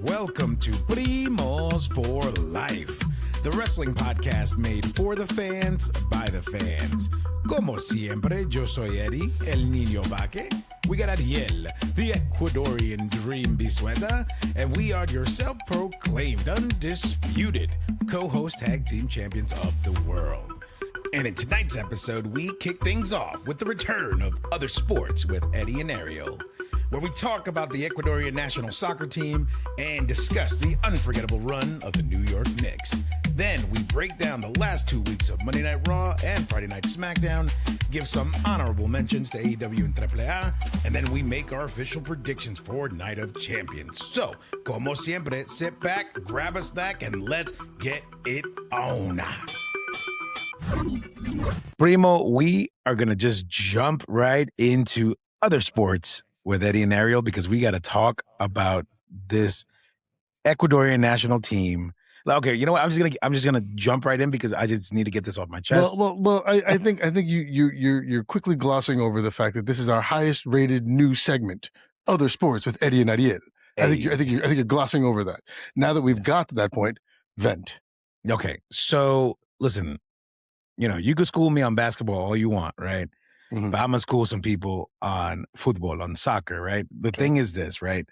Welcome to Primos for Life, the wrestling podcast made for the fans, by the fans. Como siempre, yo soy Eddie, el niño vaque. We got Ariel, the Ecuadorian dream bisueta, and we are your self-proclaimed, undisputed co-host tag team champions of the world. And in tonight's episode, we kick things off with the return of Other Sports with Eddie and Ariel, where we talk about the Ecuadorian National Soccer Team and discuss the unforgettable run of the New York Knicks. Then we break down the last 2 weeks of Monday Night Raw and Friday Night SmackDown, give some honorable mentions to AEW and AAA, and then we make our official predictions for Night of Champions. So, como siempre, sit back, grab a snack, and let's get it on. Primo, we are going to just jump right into Other Sports with Eddie and Ariel because we got to talk about this Ecuadorian national team. Okay, you know what? I'm just gonna jump right in because I just need to get this off my chest. Well, I think you're quickly glossing over the fact that this is our highest rated new segment, Other Sports with Eddie and Ariel. I think you're glossing over that. Now that we've got to that point, vent. Okay, so listen, you could school me on basketball all you want, right? Mm-hmm. But I'm gonna school some people on football, on soccer, right? The thing is this, right?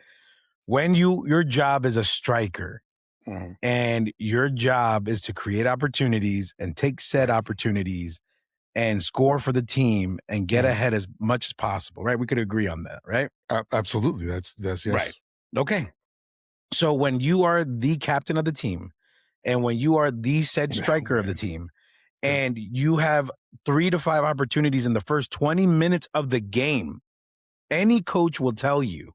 When your job is a striker, mm-hmm. and your job is to create opportunities and take said opportunities and score for the team and get ahead as much as possible, right? We could agree on that, right? Absolutely. That's yes. Right. Okay. So when you are the captain of the team and when you are the said striker of the team and you have 3 to 5 opportunities in the first 20 minutes of the game, any coach will tell you,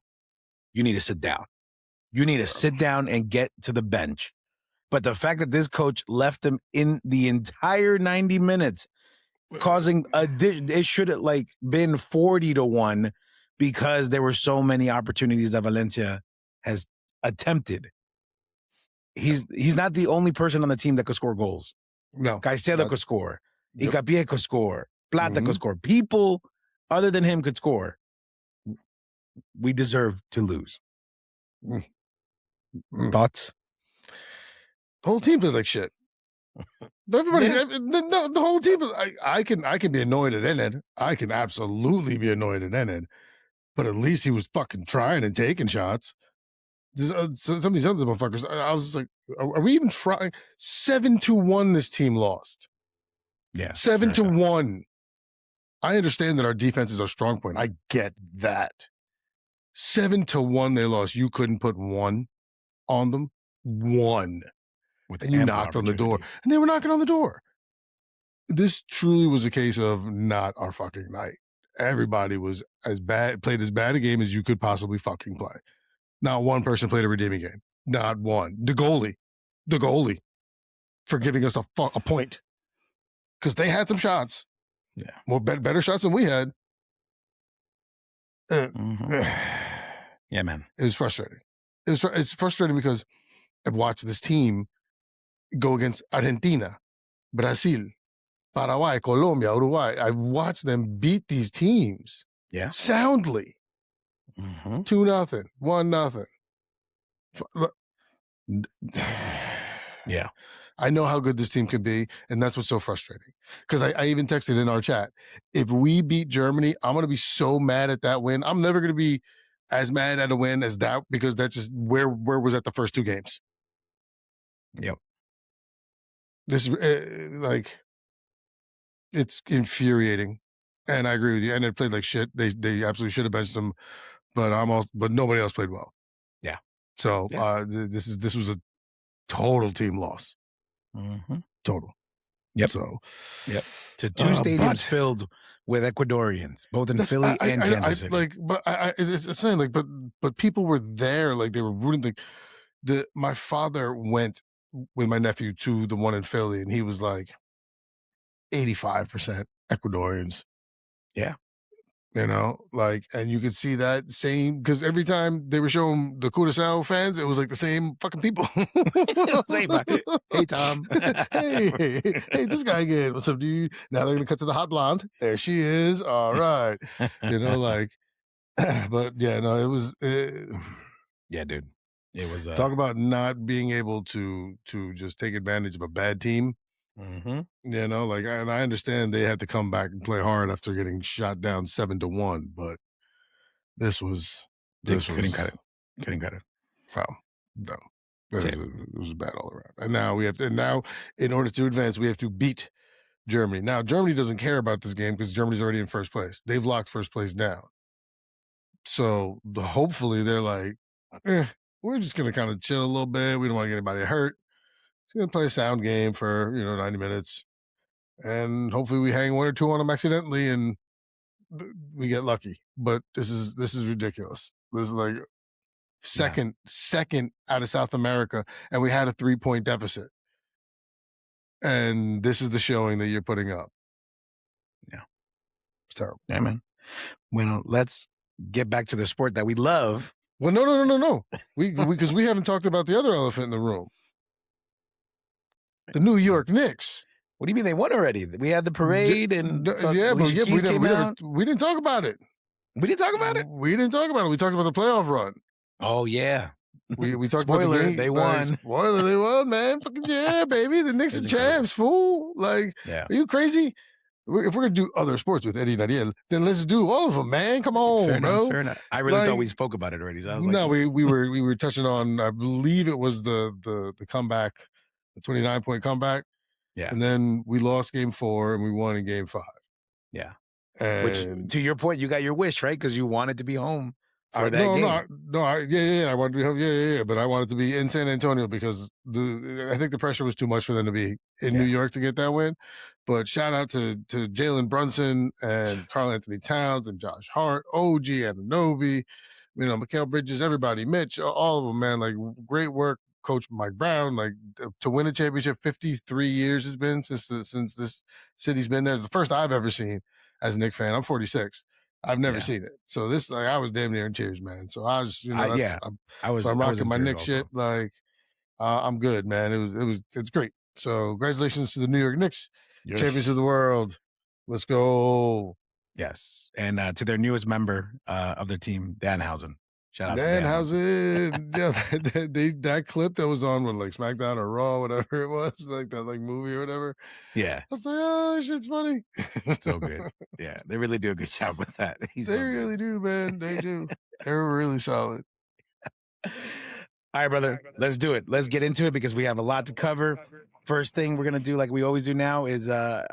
you need to sit down. You need to sit down and get to the bench. But the fact that this coach left him in the entire 90 minutes, causing it should have been 40-1 because there were so many opportunities that Valencia has attempted. He's not the only person on the team that could score goals. No. Caicedo could score. Hincapié could score. Plata could score. People other than him could score. We deserve to lose. Thoughts? The whole team plays like shit. Everybody, the whole team. I can be annoyed at Ened. I can absolutely be annoyed at Ened. But at least he was fucking trying and taking shots. Some of these other motherfuckers, I was like, are we even trying? 7-1 this team lost. Yeah. 7-1. I understand that our defense is our strong point. I get that. 7-1 they lost. You couldn't put one on them. One. And you knocked on the door. And they were knocking on the door. This truly was a case of not our fucking night. Everybody was played as bad a game as you could possibly fucking play. Not one person played a redeeming game. Not one. The goalie for giving us a point. Because they had some shots. Yeah. More better shots than we had. Yeah, man. It was frustrating. It's frustrating because I've watched this team go against Argentina, Brazil, Paraguay, Colombia, Uruguay. I've watched them beat these teams. Yeah. Soundly. 2-0, 1-0. Yeah. I know how good this team could be, and that's what's so frustrating. Because I even texted in our chat, if we beat Germany, I'm going to be so mad at that win. I'm never going to be as mad at a win as that because that's just where was at the first 2 games. Yep. This is it's infuriating, and I agree with you. And they played like shit. They absolutely should have benched them, but nobody else played well. Yeah. So this was a total team loss. Total. Yep. So, yep. To 2 stadiums filled with Ecuadorians, both in Philly and Kansas City. It's saying but people were there, they were rooting. My father went with my nephew to the one in Philly, and he was 85% Ecuadorians. Yeah. And you could see that same, because every time they were showing the Curaçao fans, it was the same fucking people. Hey, Tom. hey, this guy again. What's up, dude? Now they're going to cut to the hot blonde. There she is. All right. But yeah, no, it was. Yeah, dude. It was Talk about not being able to just take advantage of a bad team. You know, like, and I understand they had to come back and play hard after getting shot down 7-1, but this was couldn't cut it. Couldn't cut it. Foul. No. It was bad all around. And now in order to advance, we have to beat Germany. Now, Germany doesn't care about this game because Germany's already in first place. They've locked first place down. So hopefully they're like, we're just going to kind of chill a little bit. We don't want to get anybody hurt. It's going to play a sound game for, 90 minutes. And hopefully we hang one or two on them accidentally and we get lucky. But this is ridiculous. This is like second out of South America, and we had a 3-point deficit. And this is the showing that you're putting up. Yeah. It's terrible. Yeah, man. Well, let's get back to the sport that we love. Well, no. Because we haven't talked about the other elephant in the room. The New York Knicks. What do you mean they won already? We had the parade and we didn't talk about it. We didn't talk about it? We didn't talk about it. We talked about the playoff run. Oh, yeah. We talked Spoiler, about the game. They won. Spoiler, they won, man. Fucking yeah, baby. The Knicks are champs, fool. Like, are you crazy? If we're going to do other sports with Eddie and Ariel, then let's do all of them, man. Come on, bro. Fair enough. I really thought we spoke about it already. So I was no, we were touching on, I believe it was the comeback, the 29-point comeback. Yeah. And then we lost game 4 and we won in game 5. Yeah. And which, to your point, you got your wish, right? Because you wanted to be home for that game. I wanted to be home. Yeah. But I wanted to be in San Antonio because I think the pressure was too much for them to be in New York to get that win. But shout out to Jalen Brunson and Karl Anthony Towns and Josh Hart, OG Anunoby, Mikal Bridges, everybody, Mitch, all of them, man. Like, great work. Coach Mike Brown, like, to win a championship, 53 years has been since this city's been there. It's the first I've ever seen as a Knicks fan. I'm 46. I've never seen it. So this, like, I was damn near in tears, man. So I was, I'm rocking my Knicks shit. Like, I'm good, man. It's great. So congratulations to the New York Knicks, champions of the world. Let's go. Yes, and to their newest member of their team, Danhausen. Shout out to Danhausen. Yeah, that clip that was on with like SmackDown or Raw, whatever it was, like that like movie or whatever. Yeah. I was like, oh, that shit's funny. So good. Yeah, they really do a good job with that. They really do, man. They do. They're really solid. All right, brother. Let's do it. Let's get into it because we have a lot to cover. First thing we're going to do, like we always do now, is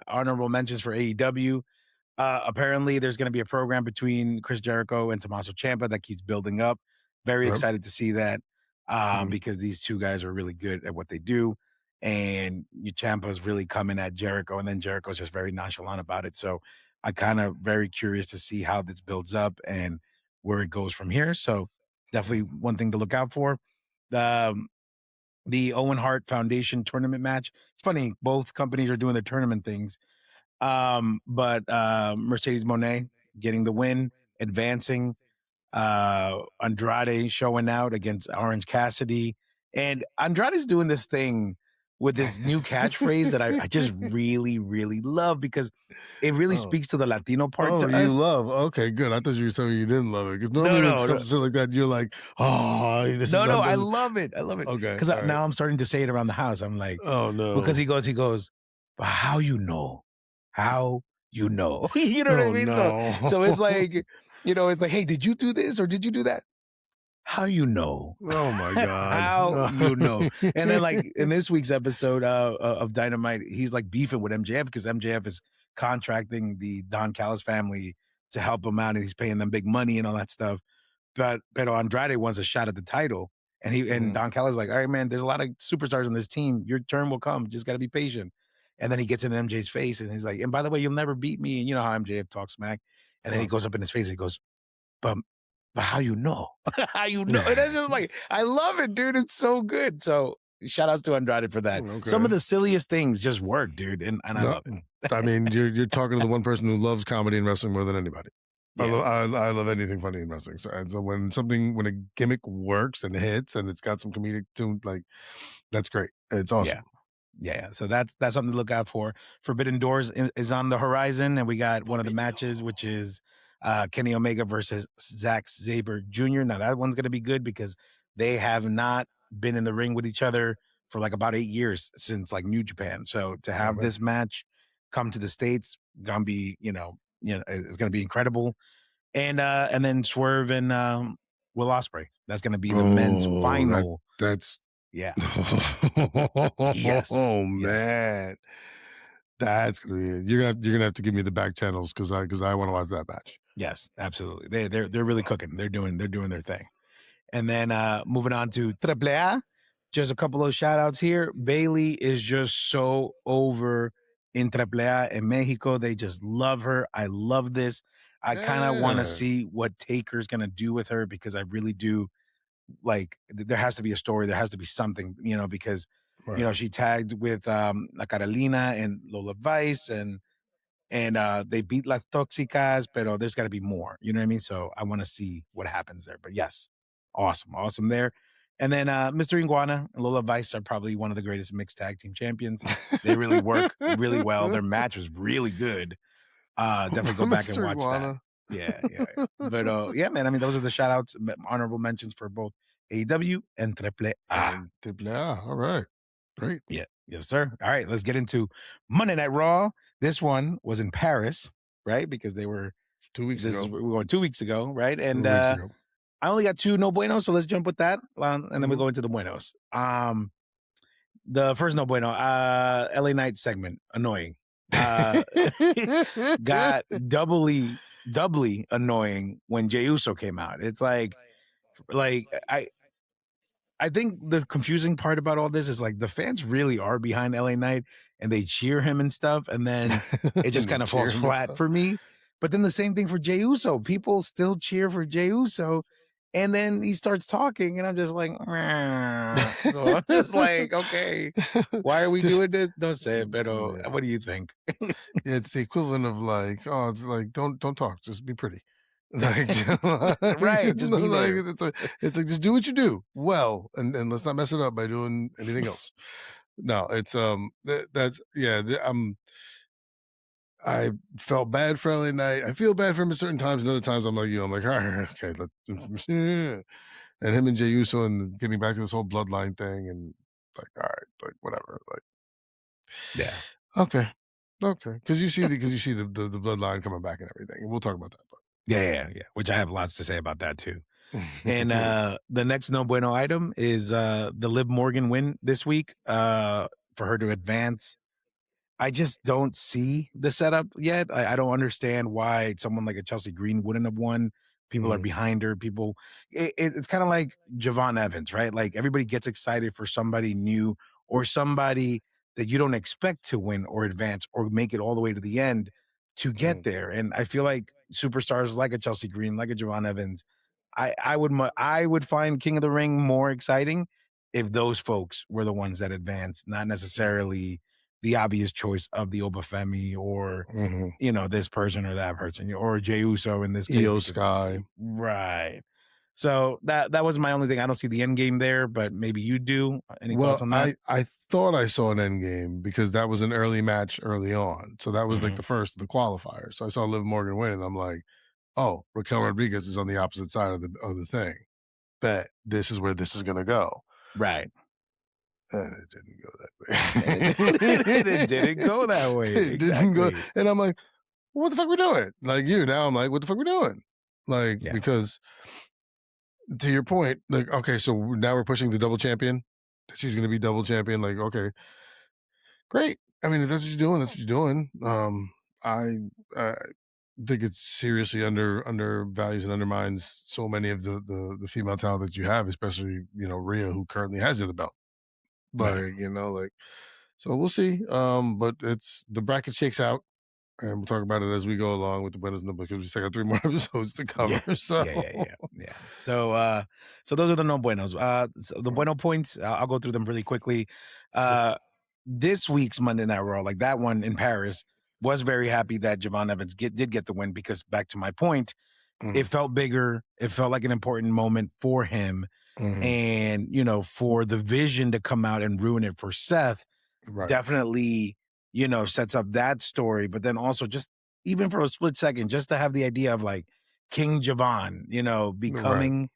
honorable mentions for AEW. Apparently, there's going to be a program between Chris Jericho and Tommaso Ciampa that keeps building up. Very excited to see that because these two guys are really good at what they do. And Ciampa's really coming at Jericho, and then Jericho's just very nonchalant about it. So I kind of very curious to see how this builds up and where it goes from here. So definitely one thing to look out for. The Owen Hart Foundation tournament match. It's funny, both companies are doing their tournament things. But Mercedes Moné getting the win, advancing, Andrade showing out against Orange Cassidy. And Andrade's doing this thing with this new catchphrase that I just really, really love because it really speaks to the Latino part to us. You love. Okay, good. I thought you were saying you didn't love it. Because normally when it comes to shit like that, you're like, this No, I love it. I love it. Okay. Because now I'm starting to say it around the house. I'm like, oh, no. Because he goes, but how you know? How you know? You know what I mean? No. So it's like, it's like, hey, did you do this or did you do that? How you know? Oh my God. How you know? And then like in this week's episode of Dynamite, he's like beefing with MJF because MJF is contracting the Don Callis family to help him out and he's paying them big money and all that stuff. But Andrade wants a shot at the title. And Don Callis is like, all right, man, there's a lot of superstars on this team. Your turn will come. Just got to be patient. And then he gets in MJ's face and he's like, and by the way, you'll never beat me. And you know how MJF talks smack. And then he goes up in his face and he goes, but how you know? How you know? And that's just like, I love it, dude. It's so good. So shout outs to Andrade for that. Okay. Some of the silliest things just work, dude. And I love it. I mean, you're talking to the one person who loves comedy and wrestling more than anybody. Yeah. I love anything funny in wrestling. So when a gimmick works and hits and it's got some comedic tune, like, that's great. It's awesome. Yeah. So that's something to look out for. Forbidden Doors is on the horizon, and we got one of the matches, which is Kenny Omega versus Zack Sabre Jr. Now that one's going to be good because they have not been in the ring with each other for like about 8 years since like New Japan. So to have man. this match come to the States, gonna be, it's gonna be incredible. And then Swerve and Will Ospreay. That's gonna be the men's final. That's Yeah. oh Yes. Yes. man. That's gonna be it. You're gonna have to give me the back channels because I want to watch that match. Yes, absolutely. They're really cooking. They're doing their thing. And then moving on to AAA, just a couple of shout outs here. Bailey is just so over in AAA in Mexico. They just love her. I love this. I kind of want to Yeah. see what Taker's going to do with her because I really do like there has to be a story. There has to be something, because, Right. she tagged with La Carolina and Lola Vice and they beat Las Toxicas, pero there's got to be more. You know what I mean? So I want to see what happens there. But yes, awesome there. And then Mr. Iguana and Lola Vice are probably one of the greatest mixed tag team champions. They really work really well. Their match was really good. Definitely go back and Mr. watch Iguana. that. Yeah. But yeah, man. I mean, those are the shout outs, honorable mentions for both AEW and AAA. And AAA. All right. Great. Yeah. Yes, sir. All right. Let's get into Monday Night Raw. This one was in Paris, right? Because they were 2 weeks ago. we were going 2 weeks ago, right? 2 And weeks ago. I only got 2 no buenos, so let's jump with that. And then we go into the buenos. The first no bueno, LA Knight segment, annoying. Got doubly annoying when Jey Uso came out. It's like I think the confusing part about all this is like the fans really are behind LA Knight and they cheer him and stuff, and then it just kind of falls flat for me. But then the same thing for Jey Uso. People still cheer for Jey Uso, and then he starts talking, and I'm just like, so I'm just like, okay, why are we doing this? No sé, pero what do you think? It's the equivalent of like, oh, it's like don't talk, just be pretty. Like, Right, just be like, there. it's like just do what you do well, and let's not mess it up by doing anything else. No, it's that's yeah. I felt bad for LA Knight. I feel bad for him at certain times, and other times I'm like you. I'm like, all right, okay, and him and Jey Uso and getting back to this whole bloodline thing, and like, all right, like whatever, like, Yeah. okay, because you see the bloodline coming back and everything, and we'll talk about that. But. Yeah. Which I have lots to say about that too. And the next no bueno item is the Liv Morgan win this week for her to advance. I just don't see the setup yet. I don't understand why someone like a Chelsea Green wouldn't have won. People are behind her. It's kind of like Javon Evans, right? Like everybody gets excited for somebody new or somebody that you don't expect to win or advance or make it all the way to the end to get there. And I feel like superstars like a Chelsea Green, like a Javon Evans, I would find King of the Ring more exciting if those folks were the ones that advanced, not necessarily the obvious choice of the Obafemi or this person or that person or Jey Uso in this case. Io Sky. Right. So that was my only thing. I don't see the end game there, but maybe you do. Any thoughts on that? I thought I saw an end game because that was an early match early on. So that was like the first of the qualifier. So I saw Liv Morgan win, and I'm like, oh, Raquel Rodriguez is on the opposite side of the thing. Bet this is where this is gonna go. Right. And it didn't go that way. It didn't go that way. It didn't go. And I'm like, what the fuck we doing? Like now I'm like, what the fuck we doing? Like, because to your point, like, okay, so now we're pushing the double champion. She's going to be double champion. Like, okay, great. I mean, if that's what you're doing, that's what you're doing. I think it's seriously undervalues and undermines so many of the female talent that you have, especially, Rhea, who currently has the belt. Like, so we'll see. But the bracket shakes out. And we'll talk about it as we go along with the Buenos No because we still got 3 more episodes to cover. Yeah. So those are the no buenos. So the bueno points, I'll go through them really quickly. This week's Monday Night Raw, like that one in Paris, was very happy that Javon Evans did get the win because back to my point, it felt bigger. It felt like an important moment for him. And, for the Vision to come out and ruin it for Seth, definitely sets up that story, but then also just even for a split second, just to have the idea of like King Javon, becoming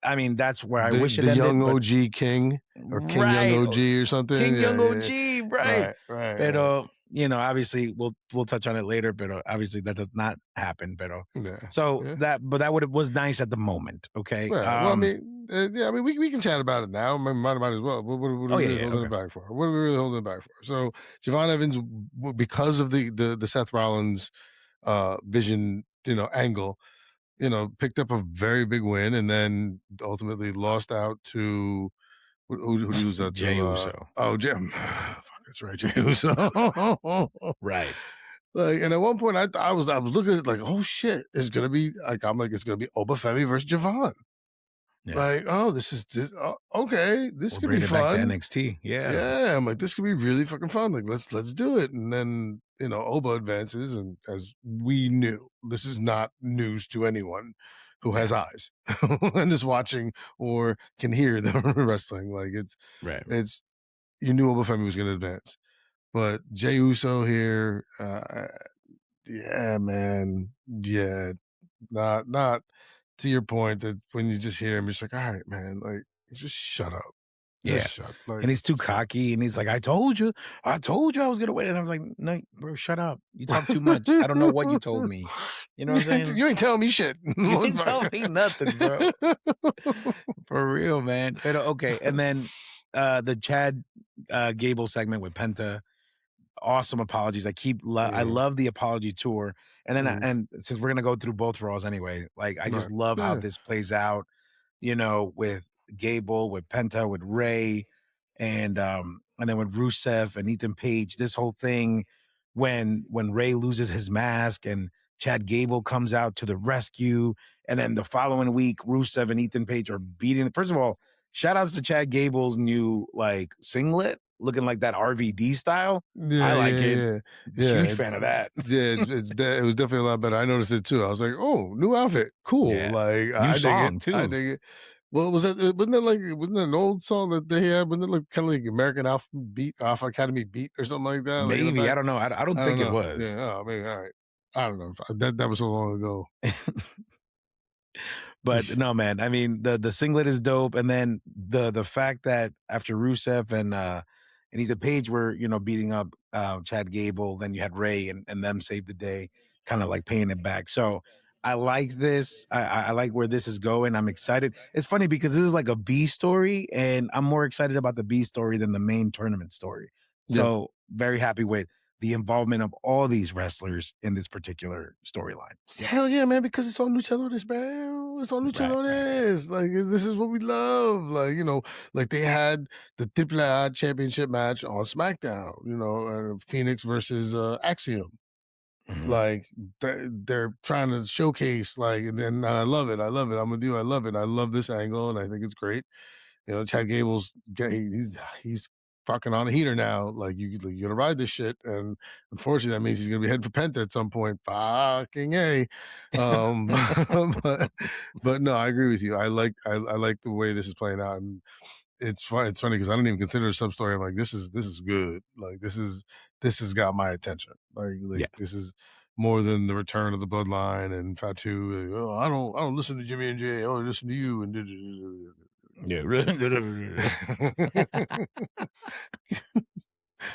I mean, that's where I wish it the ended. young OG King or King Young OG or something. King Yeah, Young yeah, OG, yeah. right? Right. Pero, obviously we'll touch on it later, but obviously that does not happen. Pero so that was nice at the moment. Okay. Yeah. Well, I mean, we can chat about it now. Might as well. What are we really holding it back for? What are we really holding it back for? So Javon Evans, because of the Seth Rollins vision, angle, picked up a very big win, and then ultimately lost out to who did he lose out to? Jey Uso. Jim. Fuck, that's right, Jey Uso. Right. Like, and at one point I was looking at it like, oh shit, it's gonna be like, it's gonna be Obafemi versus Javon. Yeah. Like, okay, this could be fun. Back to NXT. Yeah, I'm like, this could be really fucking fun. Like, let's do it. And then Oba advances, and as we knew, this is not news to anyone who has eyes and is watching or can hear the wrestling. Like, it's you knew Obafemi was going to advance, but Jey Uso here, yeah, man, yeah, not. To your point, that when you just hear him, you're just like, all right, man, like, just shut up. And he's too cocky, and he's like, I told you I was gonna win. And I was like, no, bro, shut up. You talk too much. I don't know what you told me. You know what I'm saying? You ain't telling me shit. You ain't telling me nothing, bro. For real, man. But okay, and then the Chad Gable segment with Penta. Awesome apologies. I love the apology tour. And then and since we're gonna go through both Raws anyway, like I just love how this plays out, with Gable, with Penta, with Ray, and then with Rusev and Ethan Page, this whole thing when Ray loses his mask and Chad Gable comes out to the rescue, and then the following week, Rusev and Ethan Page are beating. First of all, shout outs to Chad Gable's new singlet, looking like that RVD style. I like it. Yeah, huge fan of that. Yeah, it was definitely a lot better. I noticed it too. I was like, oh, new outfit, cool. Yeah. Like, new song too. I dig it. Well, wasn't it an old song that they had? Wasn't it like kind of like American Alpha Academy beat or something like that? Maybe, like I don't know. I don't think it was. Yeah, all right. I don't know. That was so long ago. But no, man. I mean, the singlet is dope, and then the fact that after Rusev and Ethan Page were beating up Chad Gable, then you had Ray and them save the day, kind of like paying it back. So I like this. I like where this is going. I'm excited. It's funny because this is like a B story, and I'm more excited about the B story than the main tournament story. So very happy with the involvement of all these wrestlers in this particular storyline. Hell yeah, man, because it's on luchadores, bro. It's on luchadores. Right. Like, this is what we love. Like, like they had the AAA championship match on SmackDown, Phoenix versus Axiom. Mm-hmm. Like, they're trying to showcase, like, and then I love it. I'm with you. I love it. I love this angle, and I think it's great. Chad Gable's, he's fucking on a heater now. Like, you gotta ride this shit, and unfortunately that means he's gonna be heading for Penta at some point. Fucking A. But no, I agree with you. I like the way this is playing out, and it's funny because I don't even consider a sub story. I'm like, this is good. Like, this has got my attention. Like this is more than the return of the bloodline and Fatu. Oh, I don't listen to Jimmy and Jay. I only listen to you. And yeah,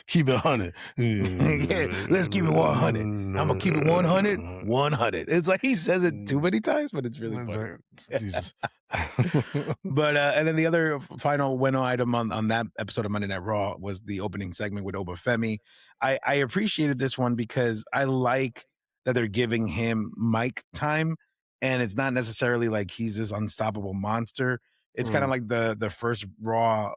keep it 100. Let's keep it 100. I'm gonna keep it 100. 100. It's like he says it too many times, but it's really funny. Jesus. But and then the other final Bueno item on that episode of Monday Night Raw was the opening segment with Obafemi. I appreciated this one because I like that they're giving him mic time, and it's not necessarily like he's this unstoppable monster. It's kind of like the first Raw,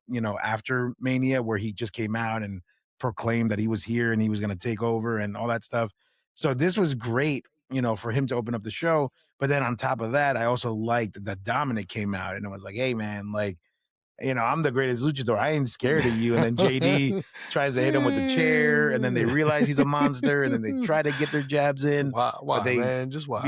after Mania, where he just came out and proclaimed that he was here and he was going to take over and all that stuff. So this was great, for him to open up the show. But then on top of that, I also liked that Dominic came out and it was like, hey, man, like, I'm the greatest luchador. I ain't scared of you. And then JD tries to hit him with the chair, and then they realize he's a monster, and then they try to get their jabs in. Why, man? Just why?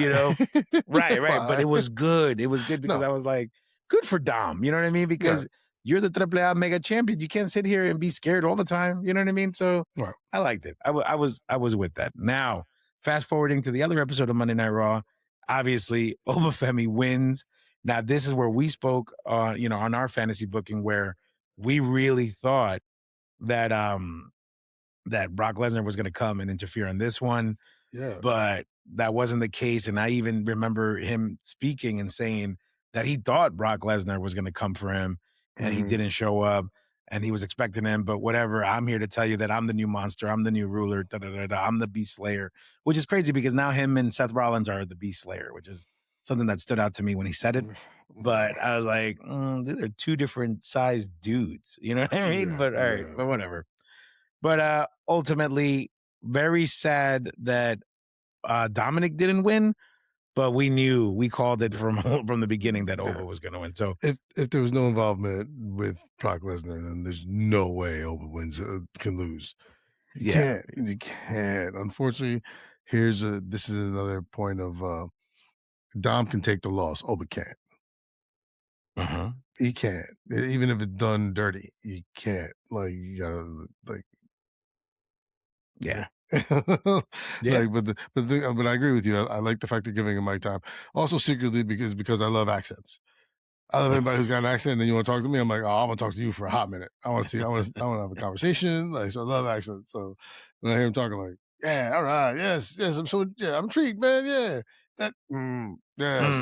Right. Why? But it was good. It was good because I was like, good for Dom. You know what I mean? Because you're the AAA mega champion. You can't sit here and be scared all the time. You know what I mean? So I liked it. I was with that. Now, fast forwarding to the other episode of Monday Night Raw, obviously Obafemi wins. Now, this is where we spoke, on our fantasy booking, where we really thought that that Brock Lesnar was going to come and interfere in this one, Yeah. but that wasn't the case. And I even remember him speaking and saying that he thought Brock Lesnar was going to come for him, and he Mhm. didn't show up, and he was expecting him. But whatever, I'm here to tell you that I'm the new monster. I'm the new ruler. Da, da, da, da. I'm the Beast Slayer, which is crazy because now him and Seth Rollins are the Beast Slayer, which is something that stood out to me when he said it. But I was like, these are two different sized dudes. You know what I mean? Yeah, But all right, yeah. but whatever. But ultimately, very sad that Dominic didn't win, but we called it from from the beginning that Ova was going to win. So If there was no involvement with Brock Lesnar, then there's no way Ova can lose. You yeah, can't. You can't. Unfortunately, this is another point of Dom can take the loss. Ova can't. uh-huh. He can't. Even if it's done dirty, you can't. Like you gotta like Yeah. Yeah. like, but I agree with you. I like the fact of giving him my time. Also, secretly because I love accents. I love anybody who's got an accent and you want to talk to me. I'm like, oh, I'm gonna talk to you for a hot minute. I want to see. I want to have a conversation. Like, so I love accents. So when I hear him talking, like, yeah, all right, yes, I'm intrigued, man. Yeah, that, yes,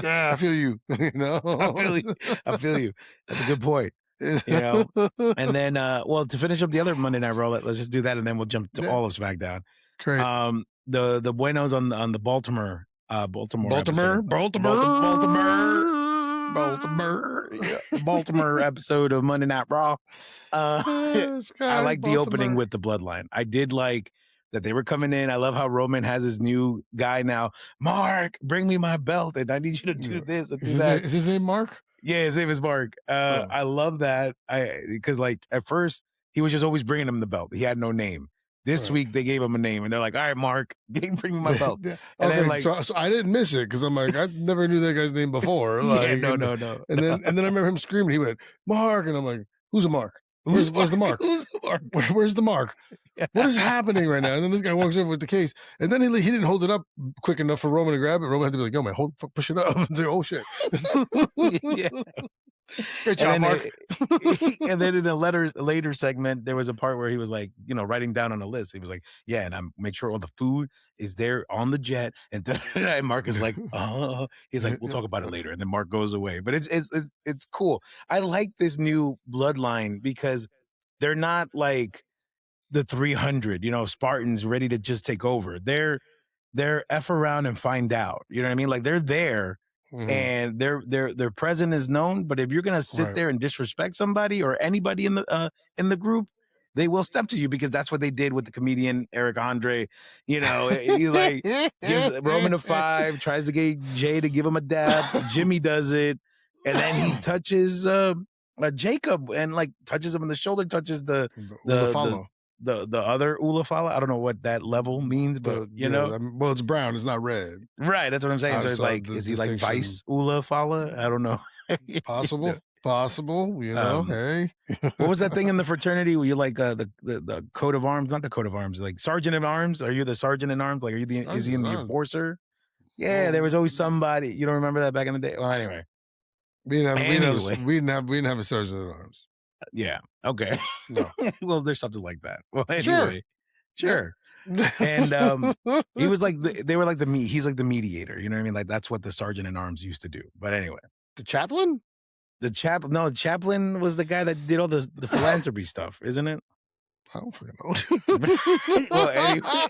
yeah, I feel you. You know, I feel you. I feel you. That's a good point. And then to finish up the other Monday Night Raw, let's just do that, and then we'll jump to yeah, all of SmackDown. great. The Buenos on the Baltimore Baltimore, episode. Yeah, the Baltimore episode of Monday Night Raw. I like the opening with the bloodline. I did like that they were coming in. I love how Roman has his new guy now. Mark, bring me my belt, and I need you to do this and do that. Is his name Mark? Yeah, his name is Mark. I love that. Because like at first he was just always bringing him the belt. He had no name. This week they gave him a name, and they're like, "All right, Mark, bring me my belt." And then like, so I didn't miss it because I'm like, I never knew that guy's name before. Like, no. And then I remember him screaming. He went, "Mark," and I'm like, "Who's a Mark? Where's the Mark? Who's the Mark? Where's the Mark? What is happening right now?" And then this guy walks over with the case, and then he didn't hold it up quick enough for Roman to grab it. Roman had to be like, "Yo, man, push it up." And say, "Oh shit." Yeah. Great job, Mark. And then in a later segment, there was a part where he was like, writing down on a list. He was like, "Yeah, and I'm make sure all the food is there on the jet." And Mark is like, "Oh," he's like, "We'll talk about it later." And then Mark goes away. But it's cool. I like this new bloodline because they're not like the 300, Spartans ready to just take over. They're F around and find out. You know what I mean? Like they're there. And their presence is known, but if you're gonna sit there and disrespect somebody or anybody in the group, they will step to you because that's what they did with the comedian Eric Andre. He like gives Roman a 5, tries to get Jay to give him a dab. Jimmy does it, and then he touches Jacob and like touches him on the shoulder, touches the other Ulafala. I don't know what that level means, but well, it's brown, it's not red. Right, that's what I'm saying. So it's like, is he like Vice Ulafala? I don't know. Possible, hey. What was that thing in the fraternity where you like the coat of arms? Not the coat of arms, like sergeant at arms. Are you the sergeant in arms? Like, is he in the enforcer? Yeah, there was always somebody. You don't remember that back in the day? Well, anyway. We didn't have a sergeant at arms. Yeah. Okay. No. Well, there's something like that. Well, anyway. Sure. And he was like they were like he's like the mediator, you know what I mean? Like that's what the sergeant in arms used to do. But anyway. The chaplain? Chaplain was the guy that did all the philanthropy stuff, isn't it? I don't fucking know. Well,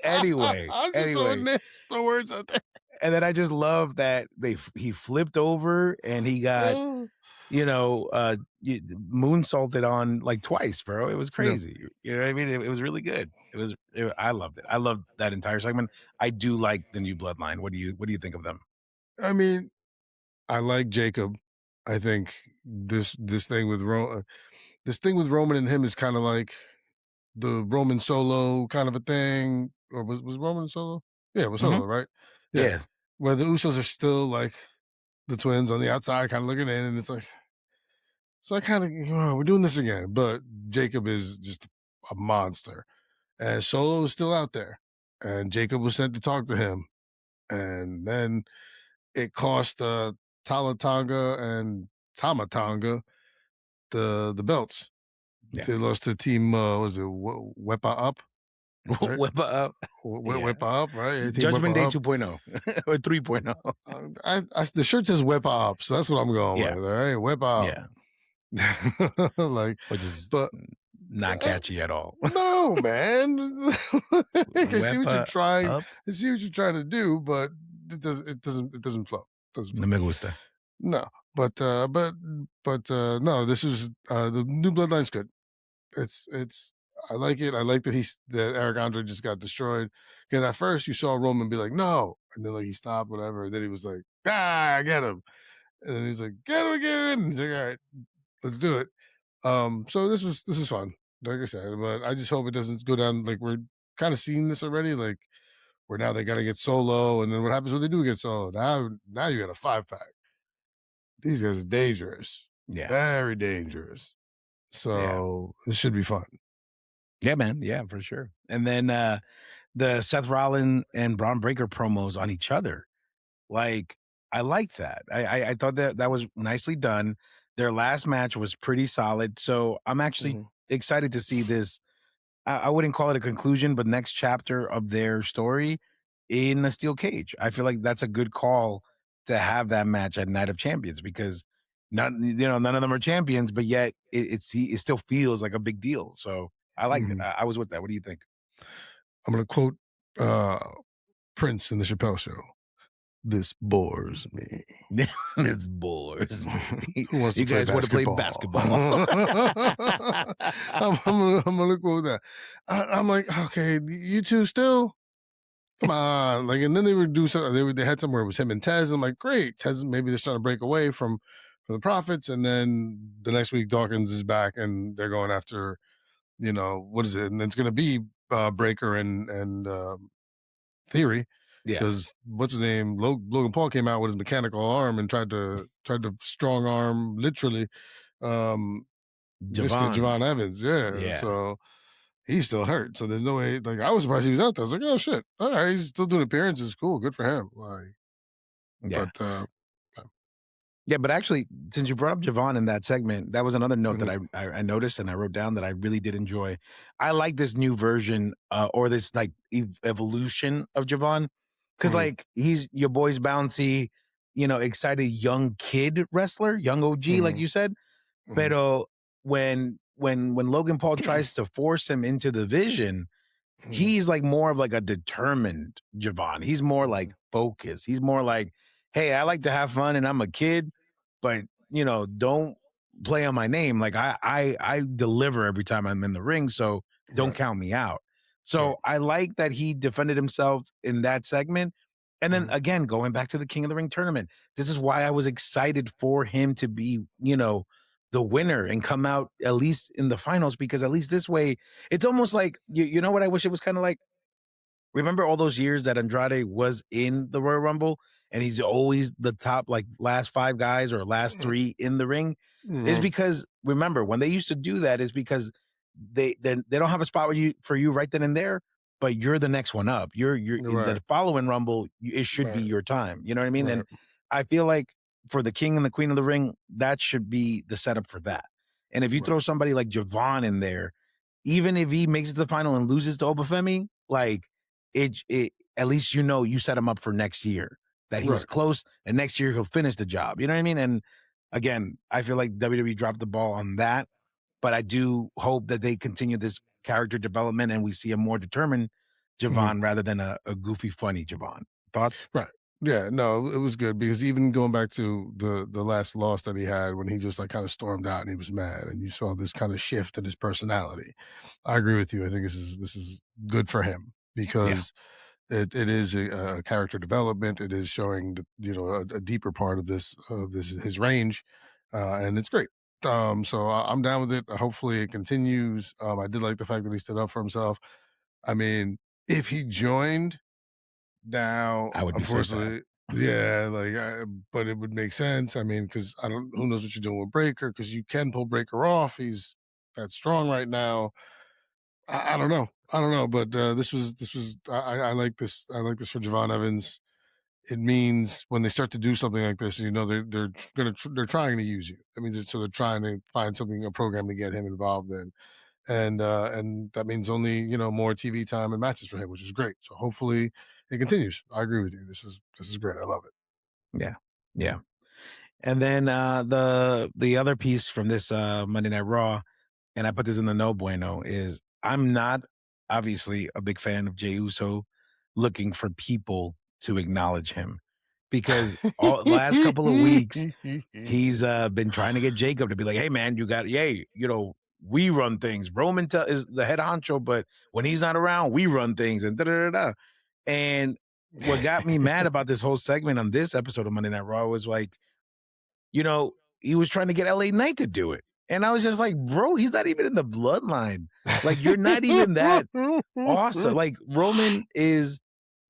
anyway. I'm just throwing the words out there. And then I just love that he flipped over and he got moonsaulted on like twice, bro. It was crazy. Yeah. You know what I mean? It was really good. I loved it. I loved that entire segment. I do like the new bloodline. What do you think of them? I mean, I like Jacob. I think this thing with Roman and him is kind of like the Roman Solo kind of a thing. Or was Roman Solo? Yeah, it was Solo, right? Yeah. Where the Usos are still like the twins on the outside, kind of looking in, and it's like, so I kind of, we're doing this again. But Jacob is just a monster, and Solo is still out there, and Jacob was sent to talk to him, and then it cost Talatonga and Tamatonga the belts. Yeah. They lost to team was it Wepa Up, right? Whip up. Yeah. Wepa Up, right? Team Judgment Day Wepa Up. 2.0 or 3.0. The shirt says Wepa Up, so that's what I'm going Yeah. with. All right, Wepa Yeah. Up. Like, Which is but not catchy at all. no, man. I see what you're Wepa trying. up. I see what you're trying to do, but it doesn't flow. Doesn't No flow. me gusta. No, but no. This is the new Bloodline's good. It's. I like it. I like that Eric Andre just got destroyed. Because at first you saw Roman be like, no, and then like he stopped, whatever. And then he was like, I get him. And then he's like, get him again. And he's like, all right, let's do it. So this is fun, like I said, but I just hope it doesn't go down like we're kind of seeing this already, like where now they got to get Solo, and then what happens when they do get Solo? Now you got a 5-pack. These guys are dangerous, Yeah. very dangerous. So this should be fun. Yeah, man. Yeah, for sure. And then the Seth Rollins and Braun Breaker promos on each other. Like, I like that. I thought that was nicely done. Their last match was pretty solid. So I'm actually excited to see this. I wouldn't call it a conclusion, but next chapter of their story in a steel cage. I feel like that's a good call to have that match at Night of Champions because none of them are champions, but yet it still feels like a big deal. So I liked it. I was with that. What do you think? I'm going to quote Prince in the Chappelle Show. This bores me. This bores me. Who wants You to play guys want to play basketball? I'm gonna quote that. I'm like, okay, you two still? Come on, like, and then they would do something. They had somewhere it was him and Tez. I'm like, great, Tez. Maybe they're starting to break away from the Profits, and then the next week Dawkins is back, and they're going after, what is it? And it's gonna be Breaker and Theory. Yeah. Because what's his name? Logan Paul came out with his mechanical arm and tried to strong arm literally Mr. Javon Evans. Yeah. So he's still hurt. So there's no way. Like, I was surprised he was out there. I was like, oh shit. All right, he's still doing appearances. Cool, good for him. Like, Yeah. But yeah, but actually, since you brought up Javon in that segment, that was another note that I noticed and I wrote down that I really did enjoy. I like this new version or this like evolution of Javon because like he's your boy's bouncy, excited young kid wrestler, young OG, like you said. Pero when Logan Paul tries to force him into the vision, he's like more of like a determined Javon. He's more like focused. He's more like, hey, I like to have fun and I'm a kid, but don't play on my name. Like I deliver every time I'm in the ring, so don't count me out. So I like that he defended himself in that segment. And then again, going back to the King of the Ring tournament, this is why I was excited for him to be, the winner and come out at least in the finals, because at least this way, it's almost like, you know what I wish it was kind of like? Remember all those years that Andrade was in the Royal Rumble and he's always the top, like last 5 guys or last 3 in the ring? Is because remember when they used to do that is because they don't have a spot for you right then and there, but you're the next one up. You're in the following Rumble. It should be your time. You know what I mean? And I feel like for the King and the Queen of the Ring, that should be the setup for that. And if you throw somebody like Javon in there, even if he makes it to the final and loses to Obafemi, like it at least you set him up for next year. That he was close, and next year he'll finish the job. You know what I mean? And again, I feel like WWE dropped the ball on that, but I do hope that they continue this character development and we see a more determined Javon rather than a goofy, funny Javon. Thoughts? Right. Yeah, no, it was good because even going back to the last loss that he had when he just like kind of stormed out and he was mad and you saw this kind of shift in his personality. I agree with you. I think this is good for him because it is a character development. It is showing a deeper part of this his range, and it's great. So I'm down with it. Hopefully it continues. I did like the fact that he stood up for himself. I mean, if he joined now, I would be unfortunately, but it would make sense. I mean, because who knows what you're doing with Breaker? Because you can pull Breaker off. He's that strong right now. I don't know. But this was I like this. I like this for Javon Evans. it means when they start to do something like this, they're trying to use you. I mean, so they're trying to find a program to get him involved in, and that means only more TV time and matches for him, which is great. So hopefully it continues. I agree with you. This is great. I love it. Yeah, yeah. And then the other piece from this Monday Night Raw, and I put this in the no bueno, is I'm not obviously a big fan of Jey Uso looking for people to acknowledge him, because all last couple of weeks he's been trying to get Jacob to be like, hey man, we run things. Roman is the head honcho, but when he's not around, we run things, and da da da da. And what got me mad about this whole segment on this episode of Monday Night Raw was like, he was trying to get LA Knight to do it. And I was just like, bro, he's not even in the bloodline. Like, you're not even that awesome. Like, Roman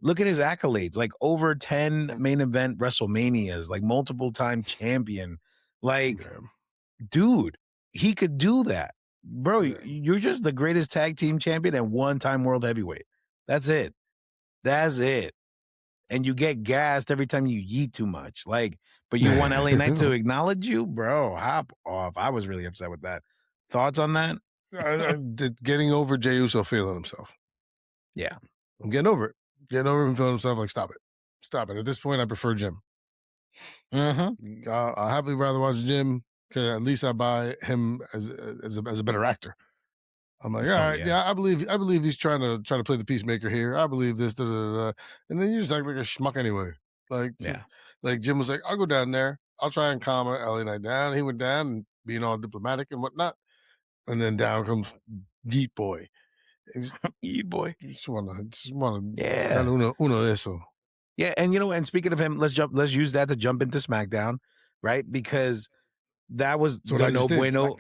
look at his accolades, like over 10 main event WrestleManias, like multiple time champion. Like, dude, he could do that. Bro, you're just the greatest tag team champion and one-time world heavyweight. That's it. And you get gassed every time you yeet too much. Like, but you want LA Knight to acknowledge you? Bro, hop off. I was really upset with that. Thoughts on that? Getting over Jey Uso feeling himself. Yeah. I'm getting over it. Getting over him feeling himself. Like, stop it. Stop it. At this point, I prefer Jim. Mm-hmm. I'll happily rather watch Jim, because at least I buy him as a better actor. I'm like, all right, yeah, I believe he's trying to play the peacemaker here. I believe this, and then you just act like a schmuck anyway. Like, like Jim was like, I'll go down there, I'll try and calm LA Knight down. He went down and being all diplomatic and whatnot, and then down comes Yeet Boy. Yeet Boy. Just wanna, yeah. Uno eso. Yeah, and speaking of him, let's use that to jump into SmackDown, right? Because that was the no bueno.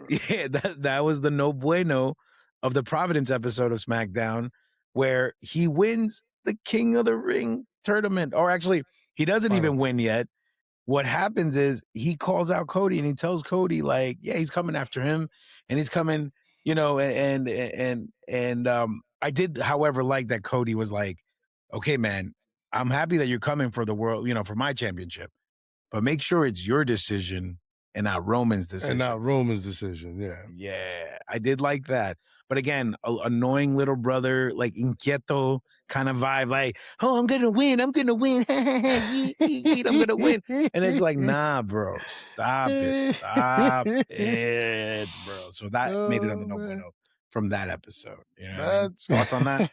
Yeah, that was the no bueno of the Providence episode of SmackDown, where he wins the King of the Ring tournament. Or actually, he doesn't even win yet. What happens is he calls out Cody and he tells Cody, like, yeah, he's coming after him, and he's coming, and I did, however, like that Cody was like, okay, man, I'm happy that you're coming for the world, for my championship, but make sure it's your decision and not Roman's decision. Yeah, I did like that. But again, annoying little brother, like inquieto kind of vibe, like, oh, I'm gonna win, I'm gonna win, I'm gonna win. And it's like, nah, bro, stop it, bro. So that made it on the no bueno from that episode. Thoughts on that?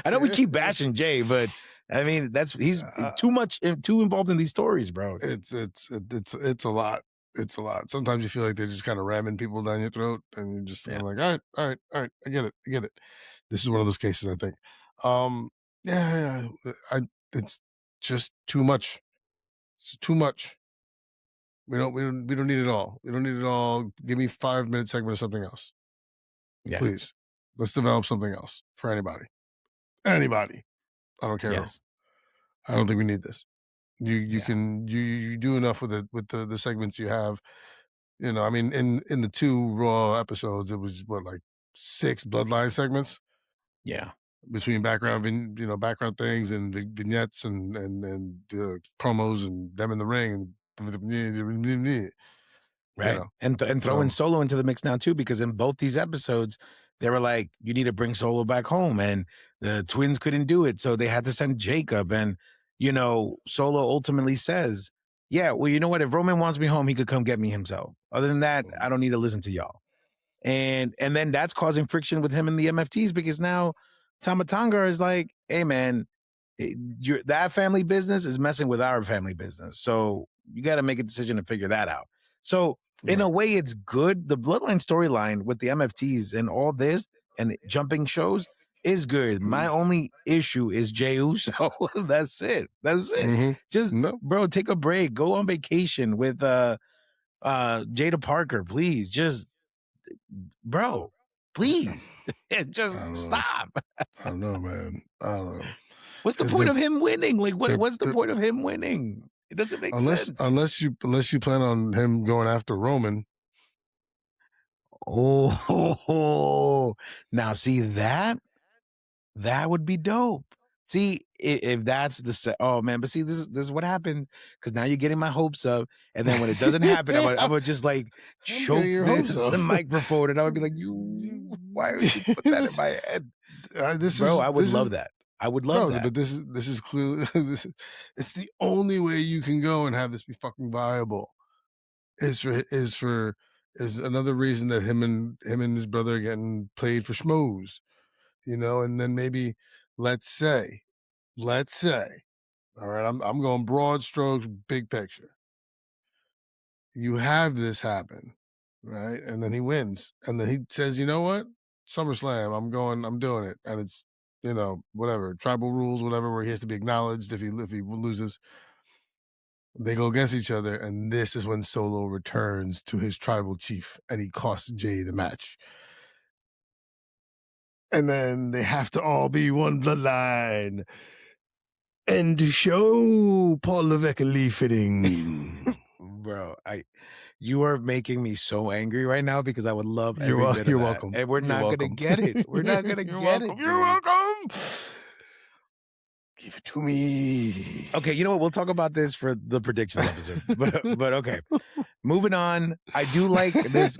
I know we keep bashing Jay, but I mean, he's too involved in these stories, bro. It's a lot. It's a lot. Sometimes you feel like they're just kind of ramming people down your throat, and you're just like, all right. I get it. This is one of those cases, I think. It's just too much. It's too much. We don't need it all. We don't need it all. Give me 5-minute segment of something else. Yeah. Please. Let's develop something else for anybody. Anybody. I don't care. Yes. I don't think we need this. You can do enough with the segments you have. I mean, in the 2 Raw episodes, it was like 6 Bloodline segments. Yeah, between background things and vignettes and promos and them in the ring and right. And throwing Solo into the mix now too, because in both these episodes, they were like, you need to bring Solo back home, and the twins couldn't do it, so they had to send Jacob. And Solo ultimately says, yeah, well, you know what? If Roman wants me home, he could come get me himself. Other than that, I don't need to listen to y'all. And then that's causing friction with him and the MFTs, because now Tama Tonga is like, hey, man, that family business is messing with our family business. So you got to make a decision to figure that out. So in a way, it's good. The Bloodline storyline with the MFTs and all this and jumping shows is good. My only issue is Jey Uso. That's it. Mm-hmm. Just, bro, take a break. Go on vacation with Jada Parker, please. Just, bro, please. Just stop. I don't know, man. I don't know. What's the point of him winning? Like, what's the point of him winning? It doesn't make sense. Unless you plan on him going after Roman. Oh, now see that would be dope. See, if that's oh man, but see, this is what happens because now you're getting my hopes up, and then when it doesn't happen, I would just like choke this microphone, and I would be like, why would you put that in my head, bro? I would love that. I would love that. But this is clearly it's the only way you can go and have this be fucking viable. Is another reason that him and his brother are getting played for schmoes, and then maybe let's say, all right, I'm going broad strokes, big picture. You have this happen, right? And then he wins, and then he says, you know what? SummerSlam, I'm doing it, and it's whatever tribal rules, whatever, where he has to be acknowledged if he loses. They go against each other, and this is when Solo returns to his tribal chief, and he costs Jay the match. And then they have to all be one bloodline. End show, Paul Levesque fitting. Bro, you are making me so angry right now because I would love every bit of that. You're welcome. And we're not going to get it. We're not going to get it. You're welcome. Give it to me. Okay, you know what? We'll talk about this for the predictions episode. but okay. Moving on. I do like this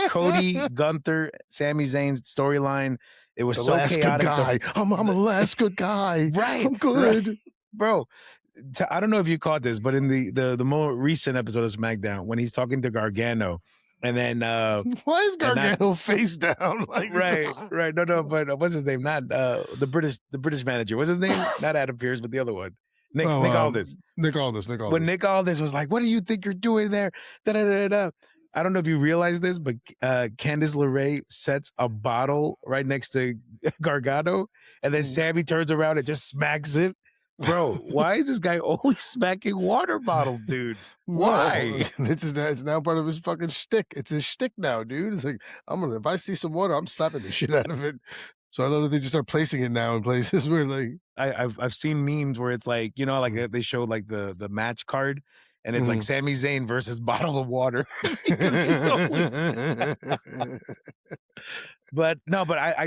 Cody, Gunther, Sami Zayn storyline. It was so chaotic. Guy. I'm a last good guy. Right. I'm good. Right. Bro, I don't know if you caught this, but in the more recent episode of SmackDown, when he's talking to Gargano, and then why is Gargano face down? Right. No, but what's his name? Not the British manager. What's his name? Not Adam Pearce, but the other one. Nick Aldis. Nick Aldis. When Nick Aldis was like, "What do you think you're doing there?" Da-da-da-da. I don't know if you realize this, but Candice LeRae sets a bottle right next to Gargano, and then Sammy turns around and just smacks it. Bro, why is this guy always smacking water bottles, dude? Why? It's now part of his fucking shtick. It's his shtick now, dude. It's like, if I see some water, I'm slapping the shit out of it. So I love that they just start placing it now in places where like I've seen memes where it's like, like they show like the match card, and it's like Sami Zayn versus bottle of water. Because it's always But I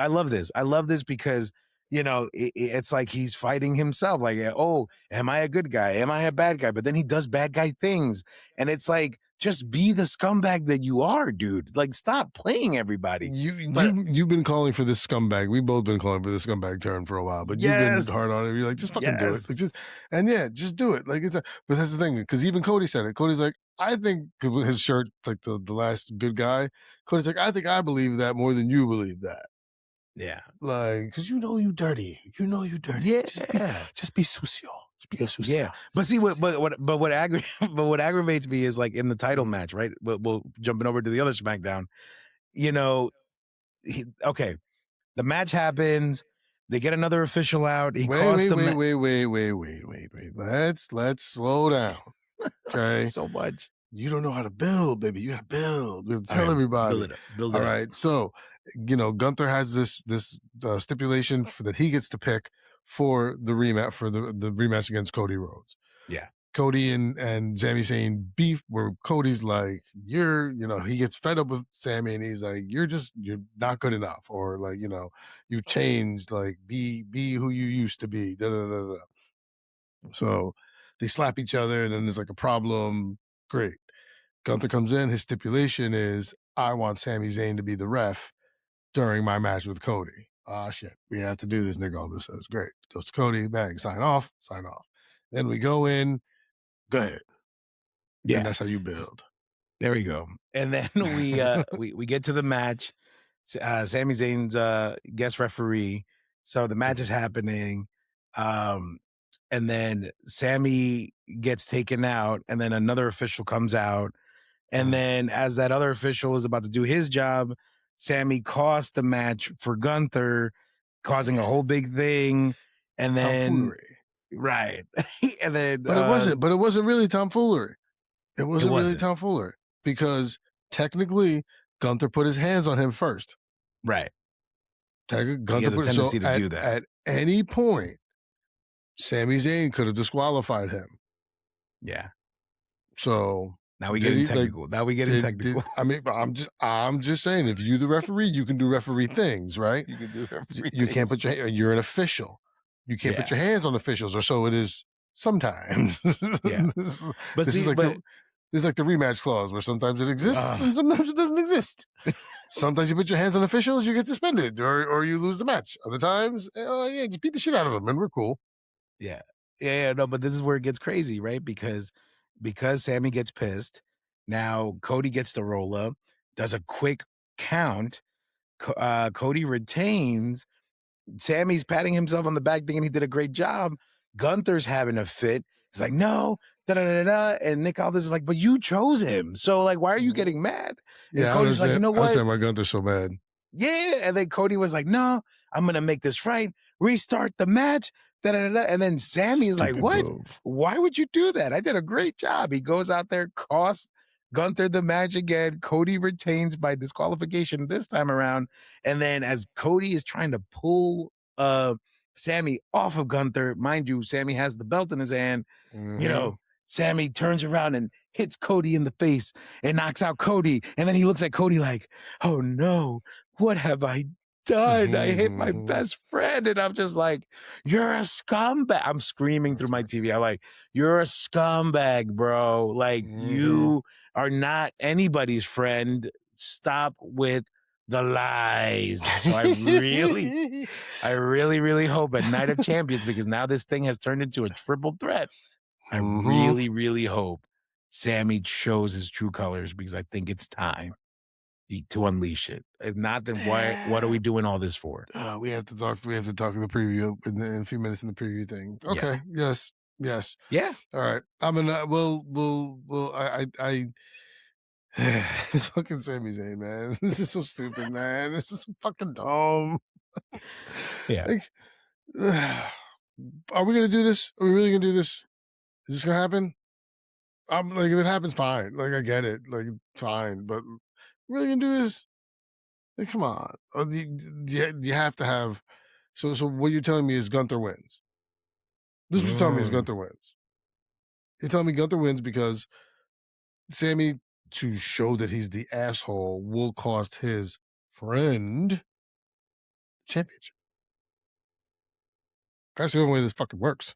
love this. I love this because it's like he's fighting himself. Like, oh, am I a good guy? Am I a bad guy? But then he does bad guy things. And it's like, just be the scumbag that you are, dude. Like, stop playing everybody. You've been calling for this scumbag. We've both been calling for this scumbag turn for a while, but you've been hard on it. You're like, just fucking do it. Like, just do it. Like, but that's the thing, because even Cody said it. Cody's like, I think his shirt, like the last good guy. Cody's like, I believe that more than you believe that. Yeah. Like, because you dirty. Yeah. Just be sucio. Yeah. But see, what aggravates me is like in the title match, right? We'll jumping over to the other SmackDown. Okay, the match happens. They get another official out. Wait. Let's slow down. Okay. So much. You don't know how to build, baby. You got to build. We have to tell everybody. Build it up. All right. So, Gunther has this stipulation that he gets to pick for the rematch against Cody Rhodes. Yeah. Cody and Sami Zayn beef where Cody's like, he gets fed up with Sami and he's like, you're not good enough. Or like, you changed, like be who you used to be. Da, da, da, da. So they slap each other and then there's like a problem. Great. Gunther comes in. His stipulation is, I want Sami Zayn to be the ref during my match with Cody. Ah, shit. We have to do this. Nick Aldis says, great. Goes to Cody. Bang. Sign off. Then we go in. Go ahead. Yeah. And that's how you build. There we go. And then we get to the match. Sami Zayn's guest referee. So the match is happening. And then Sami gets taken out, and then another official comes out. And then as that other official is about to do his job, Sami cost the match for Gunther, causing a whole big thing. And then right. And then But it wasn't really tomfoolery. It wasn't really tomfoolery. Because technically Gunther put his hands on him first. Right. Gunther he has a tendency to do that. At any point, Sami Zayn could have disqualified him. Yeah. So now we get technical. I'm just saying, if you the referee, you can do referee things, right? You can do referee You can't put you're an official. You can't put your hands on officials, or so it is sometimes. Yeah. But This is like the rematch clause where sometimes it exists and sometimes it doesn't exist. Sometimes you put your hands on officials, you get suspended or you lose the match. Other times, just beat the shit out of them and we're cool. Yeah. No, but this is where it gets crazy, right? Because Sammy gets pissed. Now Cody gets the roll up, does a quick count. Cody retains. Sammy's patting himself on the back thinking he did a great job. Gunther's having a fit. He's like, no, da-da-da-da. And Nick Aldis is like, but you chose him. So, like, why are you getting mad? And Cody's like, you know what? I understand why Gunther's so mad. Yeah. And then Cody was like, no, I'm going to make this right. Restart the match. Da-da-da-da. And then Sammy is like, what? Move. Why would you do that? I did a great job. He goes out there, costs Gunther the match again. Cody retains by disqualification this time around. And then as Cody is trying to pull Sammy off of Gunther, mind you, Sammy has the belt in his hand. Mm-hmm. You know, Sammy turns around and hits Cody in the face and knocks out Cody. And then he looks at Cody like, oh no, what have I done? I hit my best friend. And I'm just like, you're a scumbag. I'm screaming through my TV. I'm like, you're a scumbag, bro. Like, you are not anybody's friend. Stop with the lies. So I really hope at Night of Champions, because now this thing has turned into a triple threat. I really hope Sammy shows his true colors, because I think it's time to unleash it. If not, then what are we doing all this for? We have to talk in the preview in a few minutes in the preview thing. Okay. Yeah. Yes. Yeah. All right. I'm gonna. It's fucking Sami Zayn, man. This is so stupid, man. This is fucking dumb. Yeah. Like, are we gonna do this? Are we really gonna do this? Is this gonna happen? I'm like, if it happens, fine. Like, I get it. Like, fine. But really gonna do this? Like, come on. You have to have. So what you're telling me is Gunther wins. This is what you're telling me is Gunther wins. You're telling me Gunther wins because Sammy, to show that he's the asshole, will cost his friend championship. That's the only way this fucking works.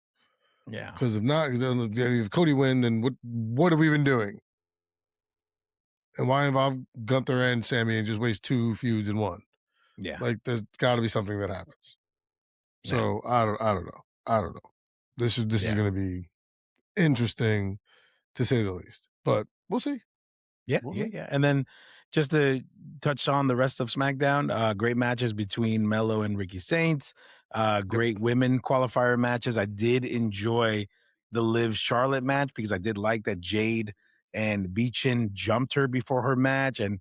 Yeah. Because if not, if Cody win, then what have we been doing? And why involve Gunther and Sammy and just waste two feuds in one? Yeah. Like, there's got to be something that happens. So I don't know. This is going to be interesting, to say the least. But we'll see. Yeah. And then just to touch on the rest of SmackDown, great matches between Melo and Ricky Saints. Great women qualifier matches. I did enjoy the Liv Charlotte match, because I did like that Jade and Beechin jumped her before her match, and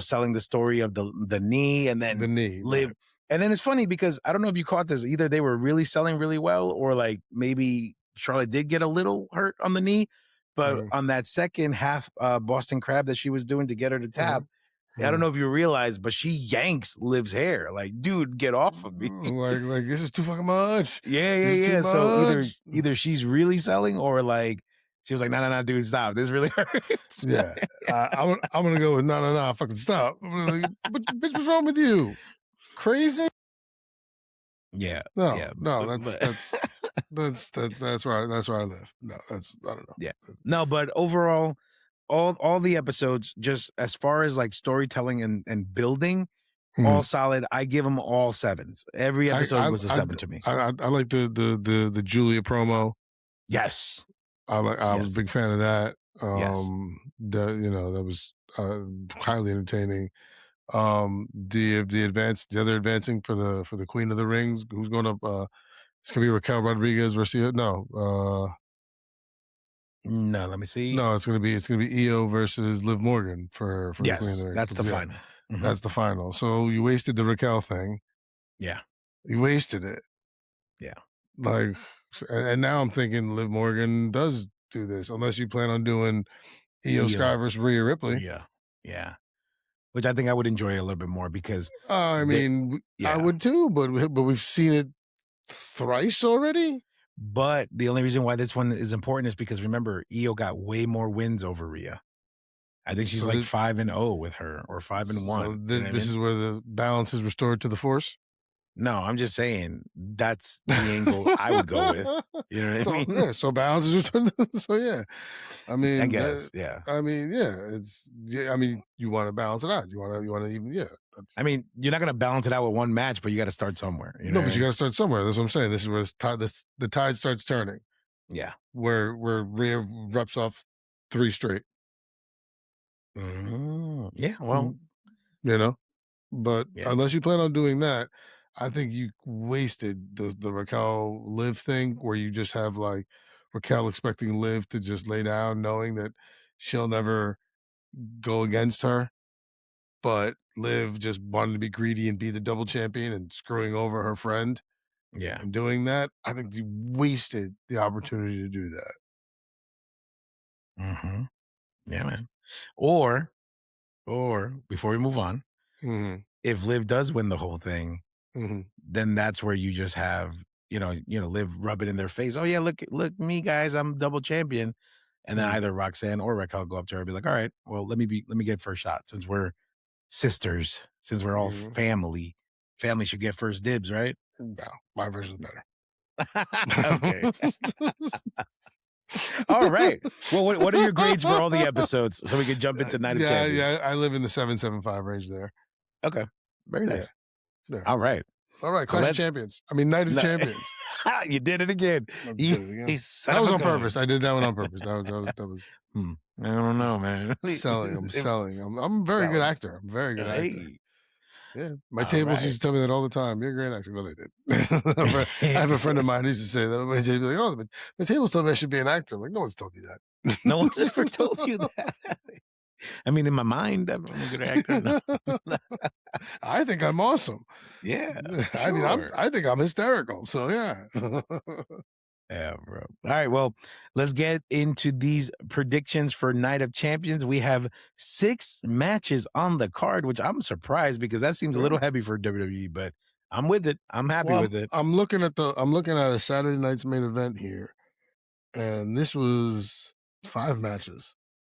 selling the story of the knee, and then the knee, Liv. Right. And then it's funny because I don't know if you caught this. Either they were really selling really well, or like maybe Charlotte did get a little hurt on the knee. But on that second half Boston Crab that she was doing to get her to tap, I don't know if you realize, but she yanks Liv's hair. Like, dude, get off of me. Like this is too fucking much. Yeah. So either she's really selling, or like she was like, no, dude, stop. This really hurts. Yeah. I'm gonna go with no, fucking stop. Like, bitch, what's wrong with you? Crazy? Yeah. No, that's where I live. No, I don't know. Yeah. No, but overall, all the episodes, just as far as like storytelling and building, all solid. I give them all 7s. Every episode was a 7 to me. I like the Julia promo. Yes. I was a big fan of that. Yes. That was highly entertaining. The other advancing for the Queen of the Rings, who's going up, it's gonna be Raquel Rodriguez versus no, let me see. No, it's gonna be Io versus Liv Morgan for the Queen of the Rings. That's the final. That's the final. So you wasted the Raquel thing. Yeah. You wasted it. Yeah. Like, and now I'm thinking Liv Morgan does do this, unless you plan on doing Io Sky versus Rhea Ripley. Yeah. Which I think I would enjoy a little bit more, because I would too, but we've seen it thrice already. But the only reason why this one is important is because, remember, Io got way more wins over Rhea. I think she's 5-0 with her, or 5-1. So this is where the balance is restored to the Force. No, I'm just saying that's the angle I would go with. You know what I So mean? yeah, so balance is so yeah. I I mean guess, yeah. I mean you want to balance it out. You want to even I mean, you're not gonna balance it out with one match, but you got to start somewhere. You know no, what I but you mean? got to start somewhere. That's what I'm saying. This is where the tide starts turning. Yeah. Where Rhea reps off 3 straight. Yeah. Well. Mm, you know, but Yeah. unless you plan on doing that, I think you wasted the Raquel Liv thing where you just have like Raquel expecting Liv to just lay down, knowing that she'll never go against her. But Liv just wanted to be greedy and be the double champion and screwing over her friend Yeah. and doing that. I think you wasted the opportunity to do that. hmm Yeah, man. Or, or before we move on, Hmm. if Liv does win the whole thing, Hmm. then that's where you just have, Liv rub it in their face. Oh yeah, look me guys, I'm double champion. And then Hmm. either Roxanne or Raquel go up to her and be like, all right, well, let me get first shot since we're sisters, since we're all Hmm. family. Family should get first dibs, right? No, my version's better. Okay. All right. Well, what are your grades for all the episodes so we can jump into Night of Yeah, Champions? yeah. I live in the 775 range there. Okay. Very Yeah, nice. yeah. All right. All right, So Clash of let's Champions. I mean, Night of no, Champions. you did it again. I You, did it you again. son That of was a on gun. purpose. I did that one on purpose. That was I don't know, man. selling. I'm selling. I'm a very good Selling. actor. I'm a very good actor. Hey. Yeah, my All tables right. used to tell me that all the time. You're a great actor. No, they did. I have a friend of mine who used to say that. He'd be like, "Oh, my tables tell me I should be an actor." I'm like, no one's told you No one's ever told you that. I mean, in my mind, I'm a good actor. No. I think I'm awesome. Yeah, I mean, sure. I think I'm hysterical. So yeah. Yeah, bro. All right, well, let's get into these predictions for Night of Champions. We have 6 matches on the card, which I'm surprised because that seems a little heavy for WWE, but I'm with it. I'm happy Well, with it. I'm looking at a Saturday night's main event here, and this was 5 matches.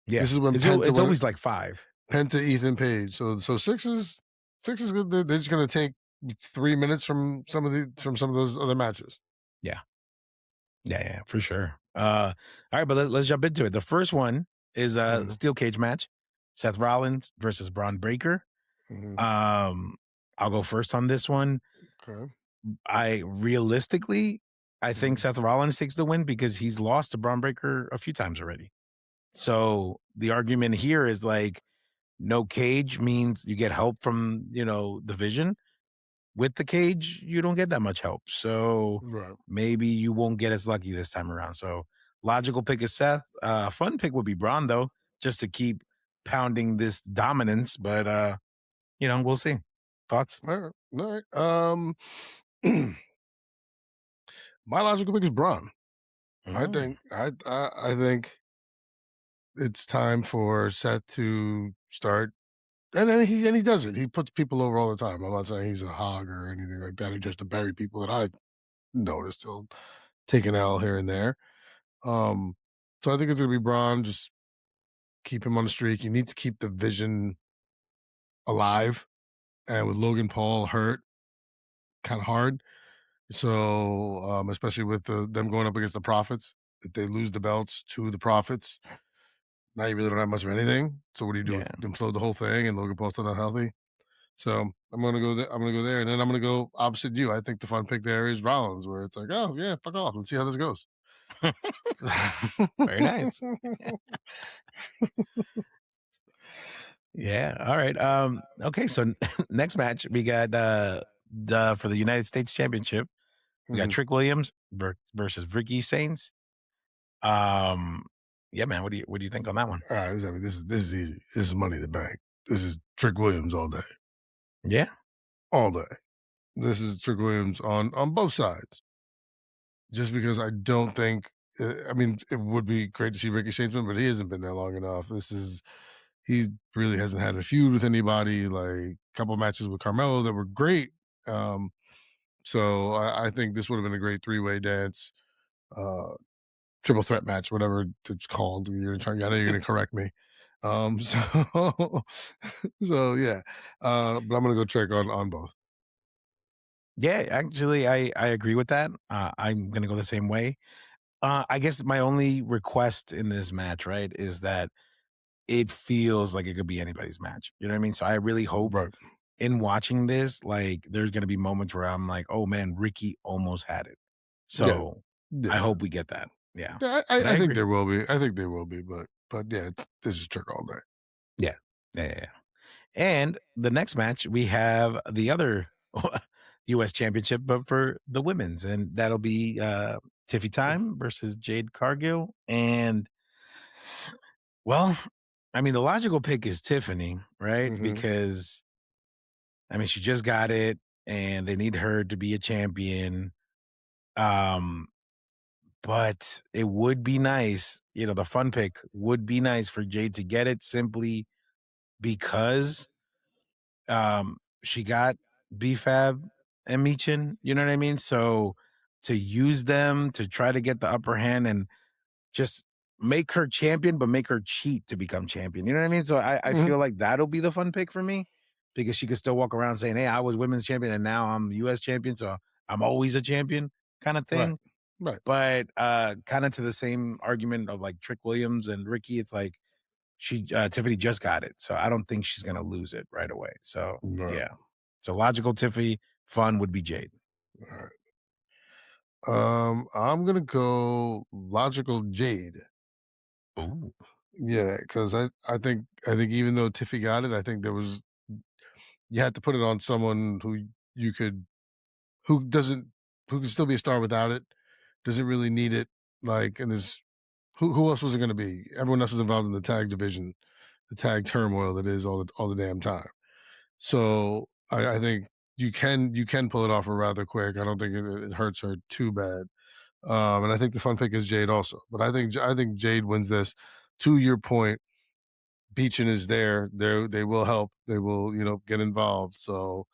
Yeah. This is when It's always like 5. Penta Ethan Page. So 6 is good. They're just gonna take 3 minutes from some of those other matches. Yeah. Yeah, for sure. All right, but let's jump into it. The first one is a Mhm. steel cage match. Seth Rollins versus Braun Breaker. Mhm. Um, I'll go first on this one. Okay. I think Mhm. Seth Rollins takes the win because he's lost to Braun Breaker a few times already. So the argument here is like no cage means you get help from, the vision. With the cage, you don't get that much help. So Right. maybe you won't get as lucky this time around. So logical pick is Seth. Fun pick would be Braun though, just to keep pounding this dominance. But we'll see. Thoughts? All right. All right. My logical pick is Braun. Mm, I think it's time for Seth to start, and then he does it. He puts people over all the time. I'm not saying he's a hog or anything like that. He just to bury people that I've noticed. He'll take an L here and there. Um, so I think it's gonna be Braun. Just keep him on the streak. You need to keep the vision alive, and with Logan Paul hurt, kind of hard. So especially with them going up against the Profits, if they lose the belts to the Profits, now you really don't have much of anything. So what do you do? yeah. Implode the whole thing, and Logan Paul's still not healthy. So I'm gonna go there. I'm gonna go there, and then I'm gonna go opposite you. I think the fun pick there is Rollins, where it's like, oh yeah, fuck off. Let's see how this goes. Very nice. Yeah. All right. Okay. So next match we got for the United States Championship. We got Mhm. Trick Williams versus Ricky Saints. Um, yeah, man. What do you think on that one? All right, this is easy. This is Money in the Bank. This is Trick Williams all day, Yeah. all day. This is Trick Williams on both sides. Just because I don't think, I mean, it would be great to see Ricky Saints win, but he hasn't been there long enough. He really hasn't had a feud with anybody. Like a couple matches with Carmelo that were great. Um, so I think this would have been a great 3-way dance. Uh, triple threat match, whatever it's called. I know you're going to correct me. So, so yeah. But I'm going to go Trick on both. Yeah, actually, I agree with that. I'm gonna go the same way. I guess my only request in this match, right, is that it feels like it could be anybody's match. You know what I mean? So I really hope Right. in watching this, like, there's gonna be moments where I'm like, "Oh, man, Ricky almost had it." Yeah. So, I Yeah. hope we get that. Yeah. Yeah, But I I think agree. there will be. I think there will be, but yeah, this is trick all day. Yeah. Yeah, yeah, yeah. And the next match, we have the other US championship, but for the women's, and that'll be, Tiffy Time versus Jade Cargill, and, well, I mean, the logical pick is Tiffany, right? Hmm. Because, I mean, she just got it, and they need her to be a champion, um, but it would be nice, the fun pick would be nice for Jade to get it simply because she got BFAB and Michin, you know what I mean? So to use them to try to get the upper hand and just make her champion, but make her cheat to become champion. You know what I mean? So I Hmm. feel like that'll be the fun pick for me because she could still walk around saying, "Hey, I was women's champion and now I'm US champion, so I'm always a champion," kind of Right. thing. Right. But kind of to the same argument of like Trick Williams and Ricky, it's like Tiffany just got it, so I don't think she's gonna lose it right away. So Right. yeah, so logical Tiffany, fun would be Jade. All right. I'm gonna go logical Jade. Ooh, Yeah, because I think even though Tiffy got it, I think there was you had to put it on someone who you could who doesn't who can still be a star without it, doesn't really need it. Like, and there's who else was it going to be? Everyone else is involved in the tag division, the tag turmoil that is all the damn time. So I think you can pull it off rather quick. I don't think it hurts her too bad. And I think the fun pick is Jade also. But I think Jade wins this. To your point, Beechin is there. They will help. They will get involved. So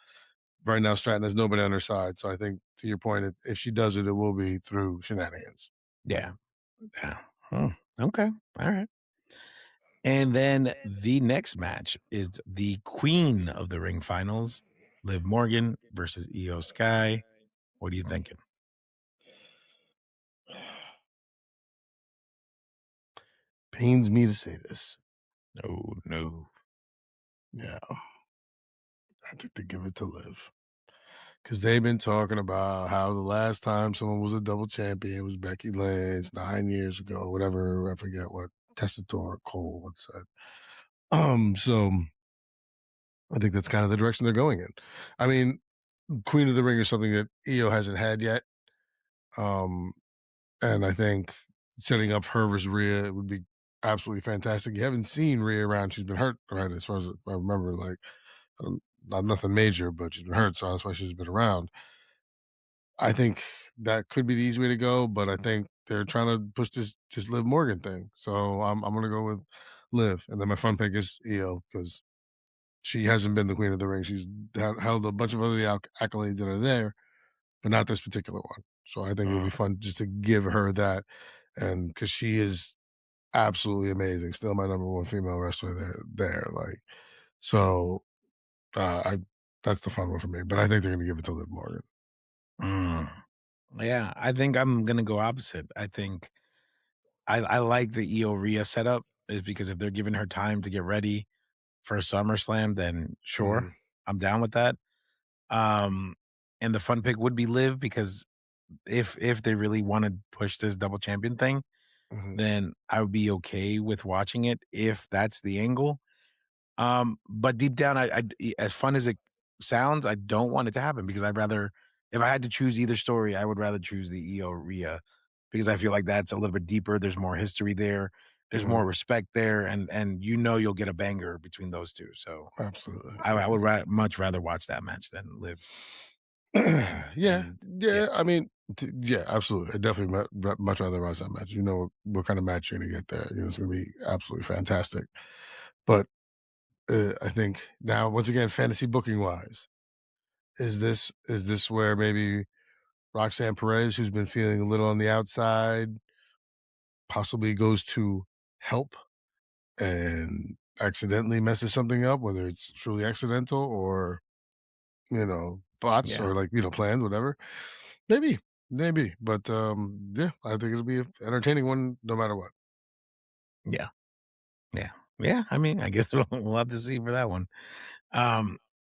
right now Stratton has nobody on her side. So I think to your point, if she does it, it will be through shenanigans. yeah, yeah. Okay, all right. And then the next match is the Queen of the Ring Finals, Liv Morgan versus Io Sky. What are you thinking? Pains me to say this. Oh no. Yeah, I think they give it to Liv. Because they've been talking about how the last time someone was a double champion was Becky Lynch 9 years ago, whatever. I forget what Testator or Cole once said. So I think that's kind of the direction they're going in. I mean, Queen of the Ring is something that Io hasn't had yet. Um, and I think setting up her versus Rhea would be absolutely fantastic. You haven't seen Rhea around; she's been hurt, right? As far as I remember, like not nothing major, but she's been hurt, so that's why she's been around. I think that could be the easy way to go, but I think they're trying to push this Liv Morgan thing. So I'm gonna go with Liv, and then my fun pick is Io because she hasn't been the queen of the ring. She's held a bunch of other accolades that are there, but not this particular one. So I think it would be Mm, fun just to give her that, and because she is absolutely amazing, still my number one female wrestler there. Like so, I that's the fun one for me. But I think they're gonna give it to Liv Morgan. mm. Yeah, I think I'm gonna go opposite. I think I like the Io Rhea setup is because if they're giving her time to get ready for SummerSlam, then sure, Mhm, I'm down with that. Um, and the fun pick would be Liv because if they really want to push this double champion thing, mhm, then I would be okay with watching it if that's the angle. But deep down, as fun as it sounds, I don't want it to happen because I'd rather, if I had to choose either story, I would rather choose the Io Rhea because I feel like that's a little bit deeper. There's more history there. There's more mhm. respect there, and you'll get a banger between those two. So Absolutely. I would much rather watch that match than live. Yeah, And yeah, yeah. I mean, yeah, absolutely. I definitely much rather watch that match. You know what kind of match you're going to get there. It's going to be absolutely fantastic. But I think now, once again, fantasy booking wise, is this where maybe Roxanne Perez, who's been feeling a little on the outside, possibly goes to help and accidentally messes something up, whether it's truly accidental or thoughts Yeah. or plans, whatever. Maybe, but yeah, I think it'll be an entertaining one no matter what. Yeah. Yeah. Yeah. I mean, I guess we'll have to see for that one.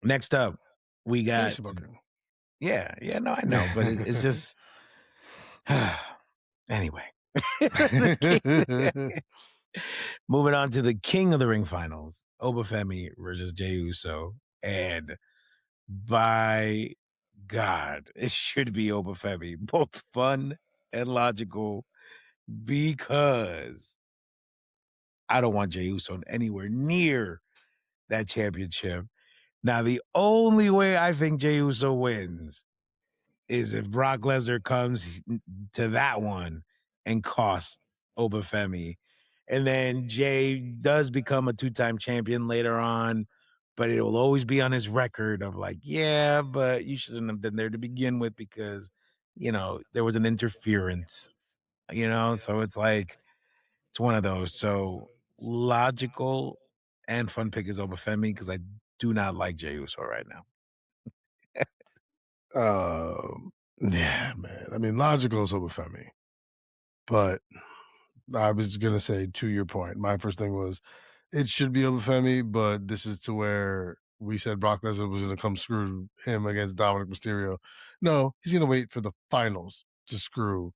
Next up, we got Merci beaucoup. yeah, yeah, no, I know, but it's just anyway. Moving on to the King of the Ring finals, Obafemi versus Jey Uso, and by God, it should be Obafemi, both fun and logical, because I don't want Jey Uso anywhere near that championship. Now, the only way I think Jey Uso wins is if Brock Lesnar comes to that one and costs Obafemi. And then Jay does become a two-time champion later on, but it will always be on his record of like, yeah, but you shouldn't have been there to begin with because, there was an interference, So it's like, it's one of those. So logical and fun pick is Obafemi because I do not like Jey Uso right now. Yeah, man. I mean, logical is over Femi, but I was gonna say to your point. My first thing was it should be over Femi, but this is to where we said Brock Lesnar was gonna come screw him against Dominic Mysterio. No, he's gonna wait for the finals to screw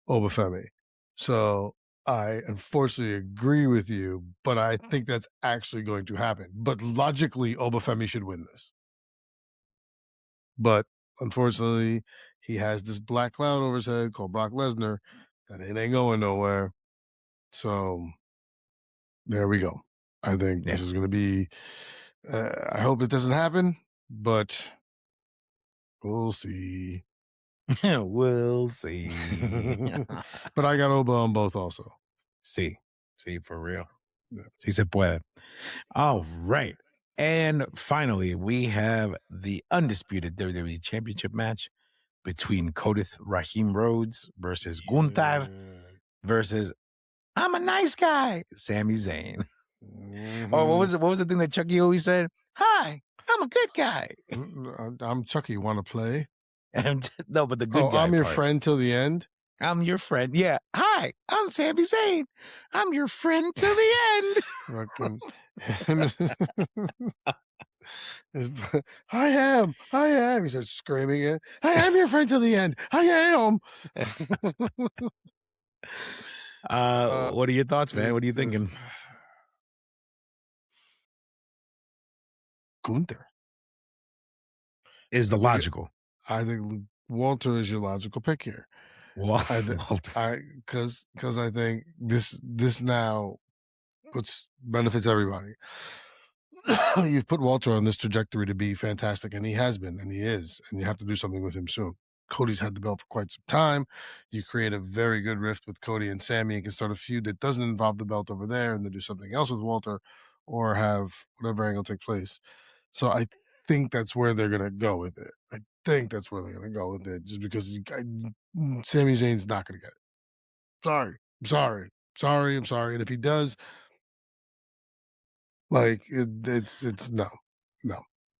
Obafemi. So I unfortunately agree with you, but I think that's actually going to happen. But logically, Obafemi should win this. But unfortunately, he has this black cloud over his head called Brock Lesnar, and it ain't going nowhere. So there we go. I think this is going to be. I hope it doesn't happen, but we'll see. We'll see. But I got Oba on both also. See, for real. Yeah. Sí se puede. All right. And finally, we have the undisputed WWE Championship match between Codith Raheem Rhodes versus Gunther versus I'm a nice guy, Sami Zayn. Mm-hmm. Or what was the thing that Chucky always said? Hi, I'm a good guy. I'm Chucky. Want to play? No, but the good guy. I'm your part. friend till the end. I'm your friend. Yeah. Hi, I'm Sami Zayn. I'm your friend till the end. I am. He starts screaming it. I am your friend till the end. I am. What are your thoughts, man? What are you thinking? Gunther is the logical. I think Walter is your logical pick here. Walter. Because I think this now benefits everybody. You've put Walter on this trajectory to be fantastic, and he has been, and he is, and you have to do something with him soon. Cody's had the belt for quite some time. You create a very good rift with Cody and Sammy and can start a feud that doesn't involve the belt over there and then do something else with Walter or have whatever angle take place. So I think that's where they're going to go with it. I think that's where they're going to go with it just because Sami Zayn's not going to get it. Sorry. I'm sorry. And if he does, like it's no,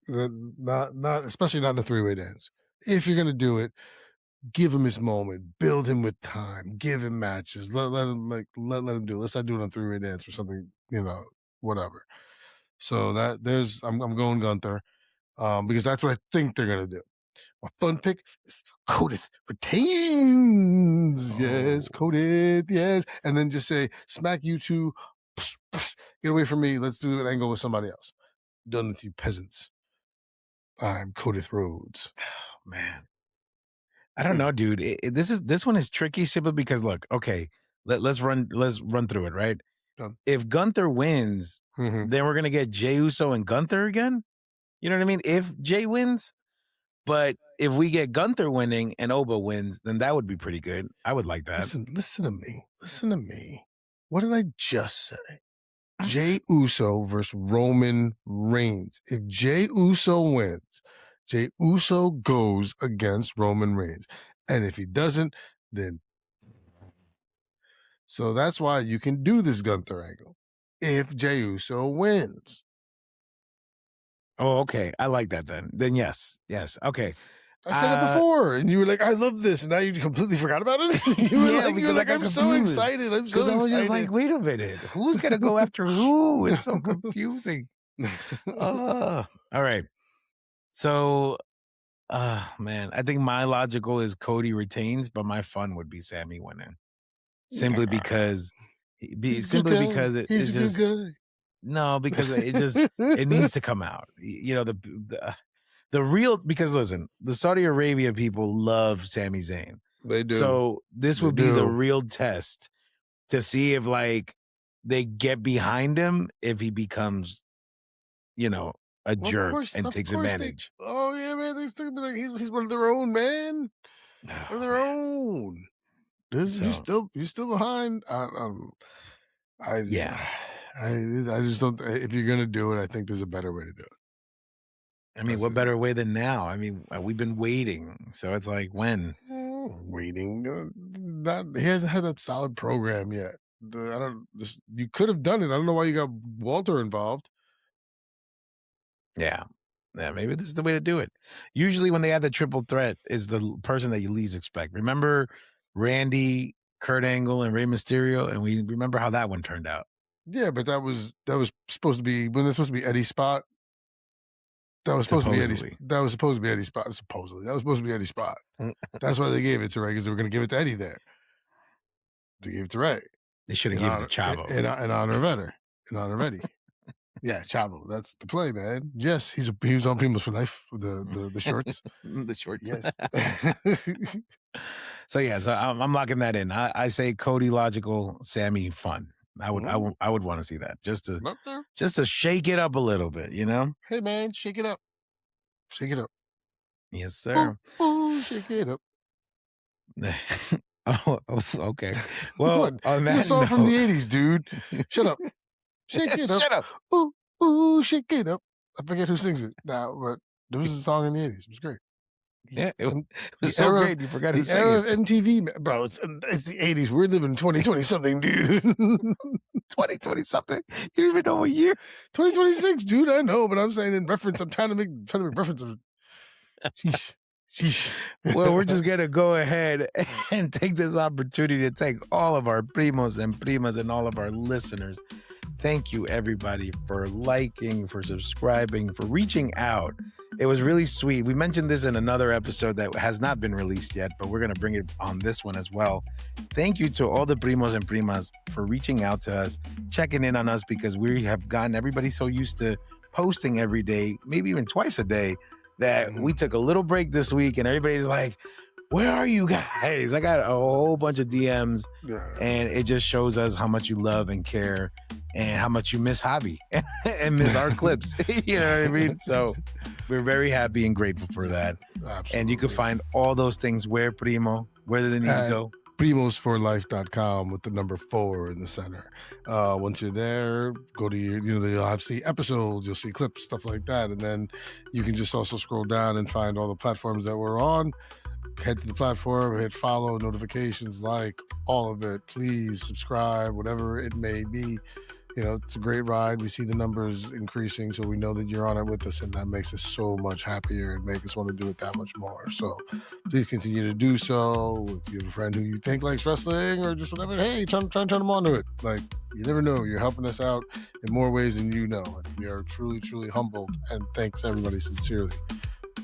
not especially not in a three-way dance. If you're gonna do it, give him his moment, build him with time, give him matches, let him let him do it. Let's not do it on three-way dance or something, whatever. So I'm going Gunther, because that's what I think they're gonna do. My fun pick is Codith retains. Yes, Codith, yes. And then just say, smack you two, get away from me. Let's do an angle with somebody else. Done with you peasants. I'm Codith Rhodes. Oh, man. I don't know, dude. This one is tricky simply because look, okay, let's run through it, right? If Gunther wins, then we're gonna get Jey Uso and Gunther again. You know what I mean? If Jey wins, but if we get Gunther winning and Oba wins, then that would be pretty good. I would like that. Listen to me. What did I just say? Jey Uso versus Roman Reigns. If Jey Uso wins, Jey Uso goes against Roman Reigns. And if he doesn't, then. So that's why you can do this Gunther angle. If Jey Uso wins. Oh, okay. I like that then. Then yes. Okay. I said it before, and you were like, "I love this," and now you completely forgot about it. you were like, "I'm so excited! I'm so excited!" I was just like, "Wait a minute, who's gonna go after who?" It's so confusing. All right. So, man, I think my logical is Cody retains, but my fun would be Sammy winning, simply because it's just no, because it just it needs to come out. You know the real, because listen, the Saudi Arabia people love Sami Zayn. They do. So this would be the real test to see if like they get behind him if he becomes, a jerk and takes advantage. Oh yeah, man. They still be like he's one of their own, man. One of their own. You're still behind. I just don't. If you're gonna do it, I think there's a better way to do it. I mean, what better way than now? I mean, we've been waiting, so it's like when waiting. He hasn't had that solid program yet. You could have done it. I don't know why you got Walter involved. Yeah, maybe this is the way to do it. Usually, when they have the triple threat, is the person that you least expect. Remember Randy, Kurt Angle, and Rey Mysterio, and we remember how that one turned out. Yeah, but that was supposed to be when it's supposed to be Eddie's spot. That was supposed to be Eddie's. That was supposed to be Eddie's spot. Supposedly, that was supposed to be Eddie's spot. That's why they gave it to Ray, because they were going to give it to Eddie there. They gave it to Ray. They should have given it to Chavo in honor of Eddie. Yeah, Chavo. That's the play, man. Yes, he was on Primos for Life with the shorts. The shorts. Yes. So I'm locking that in. I say Cody logical, Sammy fun. I would want to see that just to shake it up a little bit, Hey man, shake it up. Shake it up. Yes, sir. Ooh, shake it up. Oh, okay. Well, on that it's a song from the 80s, dude. Shut up. Shake it up. Shut up. Ooh, shake it up. I forget who sings it now, but there was a song in the 80s. It was great. Yeah, it was so great. You forgot who sang it. The era of MTV, bro. It's the 80s. We're living 2020-something, dude. 2020-something? You don't even know what year? 2026, dude. I know, but I'm saying in reference. I'm trying to make reference of it. Sheesh. Well, we're just going to go ahead and take this opportunity to thank all of our primos and primas and all of our listeners. Thank you, everybody, for liking, for subscribing, for reaching out. It was really sweet. We mentioned this in another episode that has not been released yet, but we're going to bring it on this one as well. Thank you to all the primos and primas for reaching out to us, checking in on us, because we have gotten everybody so used to posting every day, maybe even twice a day, that we took a little break this week and everybody's like, where are you guys? I got a whole bunch of DMs, and it just shows us how much you love and care and how much you miss Javi and miss our clips. You know what I mean? So we're very happy and grateful for that. Absolutely. And you can find all those things where do they need to go? primosforlife.com with the number 4 in the center. Once you're there, go to you'll see episodes, you'll see clips, stuff like that. And then you can just also scroll down and find all the platforms that we're on. Head to the platform, hit follow, notifications, like all of it. Please subscribe, whatever it may be. It's a great ride. We see the numbers increasing, so we know that you're on it with us, and that makes us so much happier and makes us want to do it that much more. So please continue to do so. If you have a friend who you think likes wrestling or just whatever, hey, try and turn them on to it. Like, you never know. You're helping us out in more ways than you know. And we are truly, truly humbled, and thanks everybody sincerely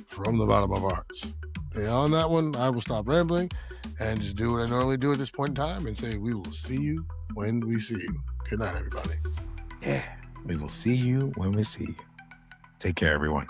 from the bottom of our hearts. Beyond that one, I will stop rambling and just do what I normally do at this point in time and say, we will see you when we see you. Good night, everybody. Yeah, we will see you when we see you. Take care, everyone.